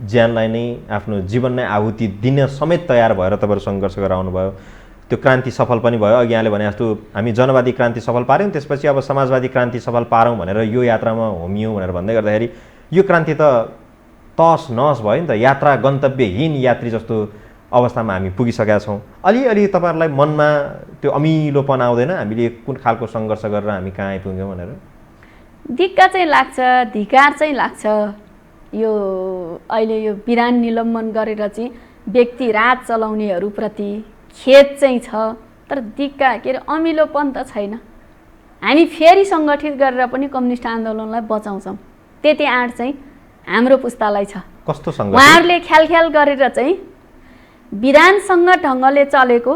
ज्यानलाई नै आफ्नो जीवन नै आहुति दिन समेत तयार भएर तपाईँहरू सङ्घर्ष गरेर आउनुभयो त्यो क्रान्ति सफल पनि भयो अघि यहाँले भने जस्तो हामी जनवादी क्रान्ति सफल पार्यौँ त्यसपछि अब समाजवादी क्रान्ति सफल पारौँ भनेर यो यात्रामा होमियौँ भनेर भन्दै गर्दाखेरि यो क्रान्ति त तस नस भयो नि त यात्रा गन्तव्यहीन यात्री जस्तो अवस्थामा हामी पुगिसकेका छौँ अलिअलि तपाईँहरूलाई मनमा त्यो अमिलोपन आउँदैन हामीले कुन खालको सङ्घर्ष गरेर हामी कहाँ आइपुग्यौँ भनेर दिक्क चाहिँ लाग्छ धिकार चाहिँ लाग्छ यो अहिले यो विधान निलम्बन गरेर चाहिँ व्यक्ति राज चलाउनेहरूप्रति खेद चाहिँ छ तर दिक्क के अरे अमिलोपन त छैन हामी फेरि सङ्गठित गरेर पनि कम्युनिस्ट आन्दोलनलाई बचाउँछौँ त्यति आँट चाहिँ हाम्रो पुस्तालाई छ कस्तो सङ्गठित उहाँहरूले ख्याल गरेर चाहिँ विधानसँग ढङ्गले चलेको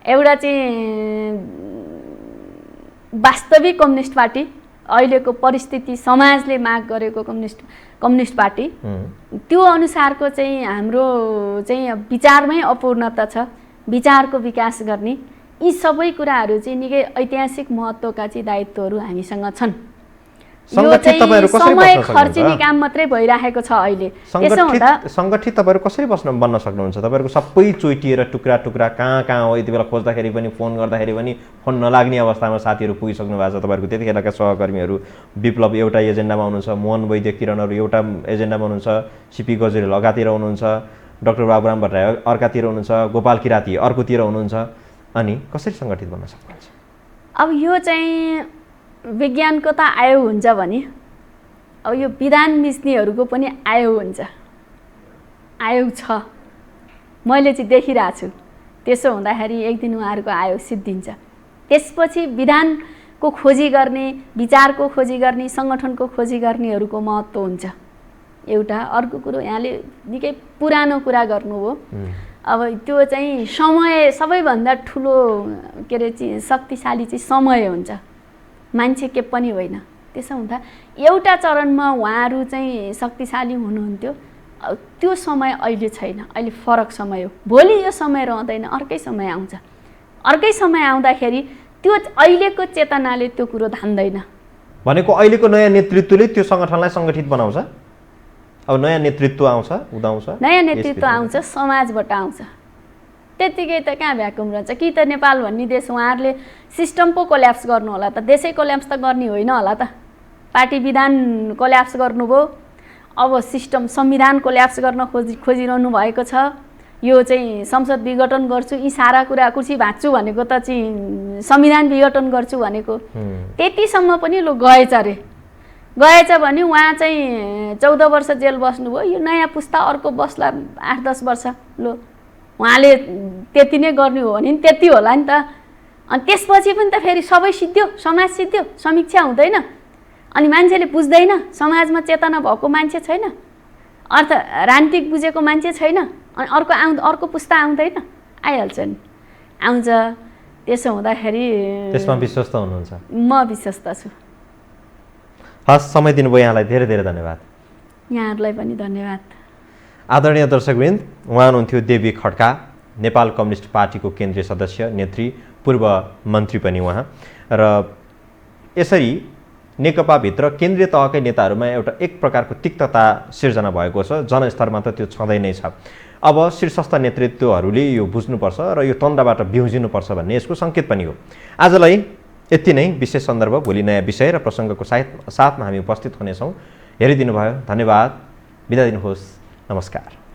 एउटा चाहिँ वास्तविक कम्युनिस्ट पार्टी अहिलेको परिस्थिति समाजले माग गरेको कम्युनिस्ट पार्टी त्यो अनुसारको चाहिँ हाम्रो चाहिँ विचारमै अपूर्णता छ विचारको विकास गर्ने यी सबै कुराहरू चाहिँ निकै ऐतिहासिक महत्त्वका चाहिँ दायित्वहरू हामीसँग छन् संगठित तपाईँहरू कसरी समय बस्न खर्चिने सक्नुहुन्छ? काम मात्रै भइरहेको छ अहिले। त्यसो हुँदा संगठित तपाईँहरू कसरी बन्न सक्नुहुन्छ? तपाईँहरूको सबै चोइटिएर टुक्रा टुक्रा कहाँ हो, यति बेला खोज्दाखेरि पनि फोन गर्दाखेरि पनि फोन नलाग्ने अवस्थामा साथीहरू पुगिसक्नु भएको छ। तपाईँहरूको त्यतिखेरका सहकर्मीहरू विप्लव एउटा एजेन्डामा हुनुहुन्छ, मोहन वैद्य किरणहरू एउटा एजेन्डामा हुनुहुन्छ, सिपी गजुरेल लगातिर हुनुहुन्छ, डाक्टर बाबुराम भट्टराई अर्कातिर हुनुहुन्छ, गोपाल किराती अर्कोतिर हुनुहुन्छ। अनि कसरी सङ्गठित बन्न सक्नुहुन्छ? अब यो चाहिँ विज्ञानको त आयो हुन्छ भने अब यो विधान मिच्नेहरूको पनि आयो हुन्छ, आयोग छ, मैले चाहिँ देखिरहेको छु। त्यसो हुँदाखेरि एक दिन उहाँहरूको आयोग सिद्धिन्छ। त्यसपछि विधानको खोजी गर्ने, विचारको खोजी गर्ने, सङ्गठनको खोजी गर्नेहरूको महत्त्व हुन्छ एउटा। अर्को कुरो यहाँले निकै पुरानो कुरा गर्नुभयो। अब त्यो चाहिँ समय सबैभन्दा ठुलो के अरे शक्तिशाली चाहिँ समय हुन्छ, मान्छे के पनि होइन। त्यसो हुँदा एउटा चरणमा उहाँहरू चाहिँ शक्तिशाली हुनुहुन्थ्यो। त्यो समय अहिले छैन, अहिले फरक समय हो। भोलि यो समय रहँदैन, अर्कै समय आउँछ। अर्कै समय आउँदाखेरि त्यो अहिलेको चेतनाले त्यो कुरो धान्दैन। भनेको अहिलेको नयाँ नेतृत्वले त्यो सङ्गठनलाई सङ्गठित बनाउँछ। अब नयाँ नेतृत्व आउँछ, उदाउँछ, नयाँ नेतृत्व आउँछ, समाजबाट आउँछ। त्यतिकै त कहाँ भ्याकुम रहन्छ कि त नेपाल भन्ने देश उहाँहरूले सिस्टम पो कोल्याप्स गर्नु होला त, देशै कोल्याप्स त गर्ने होइन होला त। पार्टी विधान कोल्याप्स गर्नुभयो, अब सिस्टम संविधान कोल्याप्स गर्न खोजिरहनु भएको छ। यो चाहिँ संसद विघटन गर्छु, यी सारा कुरा कुर्सी भाँच्छु भनेको त चाहिँ संविधान विघटन गर्छु भनेको त्यतिसम्म पनि लो गएछ अरे। गएछ भने उहाँ चाहिँ 14 वर्ष जेल बस्नुभयो। यो नयाँ पुस्ता अर्को बस्ला 8-10 वर्ष। लो उहाँले त्यति नै गर्ने हो भने त्यति होला नि त। अनि त्यसपछि पनि त फेरि सबै सिद्धियो, समाज सिद्धियो, समीक्षा हुँदैन, अनि मान्छेले बुझ्दैन, समाजमा चेतना भएको मान्छे छैन, अर्थ राजनीतिक बुझेको मान्छे छैन, अनि अर्को पुस्ता आउँदैन, आइहाल्छ नि, आउँछ। त्यसो हुँदाखेरि त्यसमा विश्वस्त हुनुहुन्छ? म विश्वस्त छु। हस्, समय दिनुभयो यहाँलाई धेरै धेरै धन्यवाद। यहाँहरूलाई पनि धन्यवाद। आदरणीय दर्शकवृन्द, उहाँ हुनुहुन्थ्यो देवी खड्का, नेपाल कम्युनिस्ट पार्टीको केन्द्रीय सदस्य, नेत्री, पूर्व मन्त्री पनि उहाँ। र यसरी नेकपाभित्र केन्द्रीय तहकै नेताहरूमा एउटा एक प्रकारको तिक्तता सिर्जना भएको छ, जनस्तरमा त त्यो छँदै नै छ। अब शीर्षस्थ नेतृत्वहरूले यो बुझ्नुपर्छ र यो तन्दाबाट बिउजिनुपर्छ भन्ने यसको सङ्केत पनि हो। आजलाई यति नै। विशेष सन्दर्भ, भोलि नयाँ विषय र प्रसङ्गको साथमा हामी उपस्थित हुनेछौँ। हेरिदिनु भयो, धन्यवाद। बिदा दिनुहोस्, नमस्कार।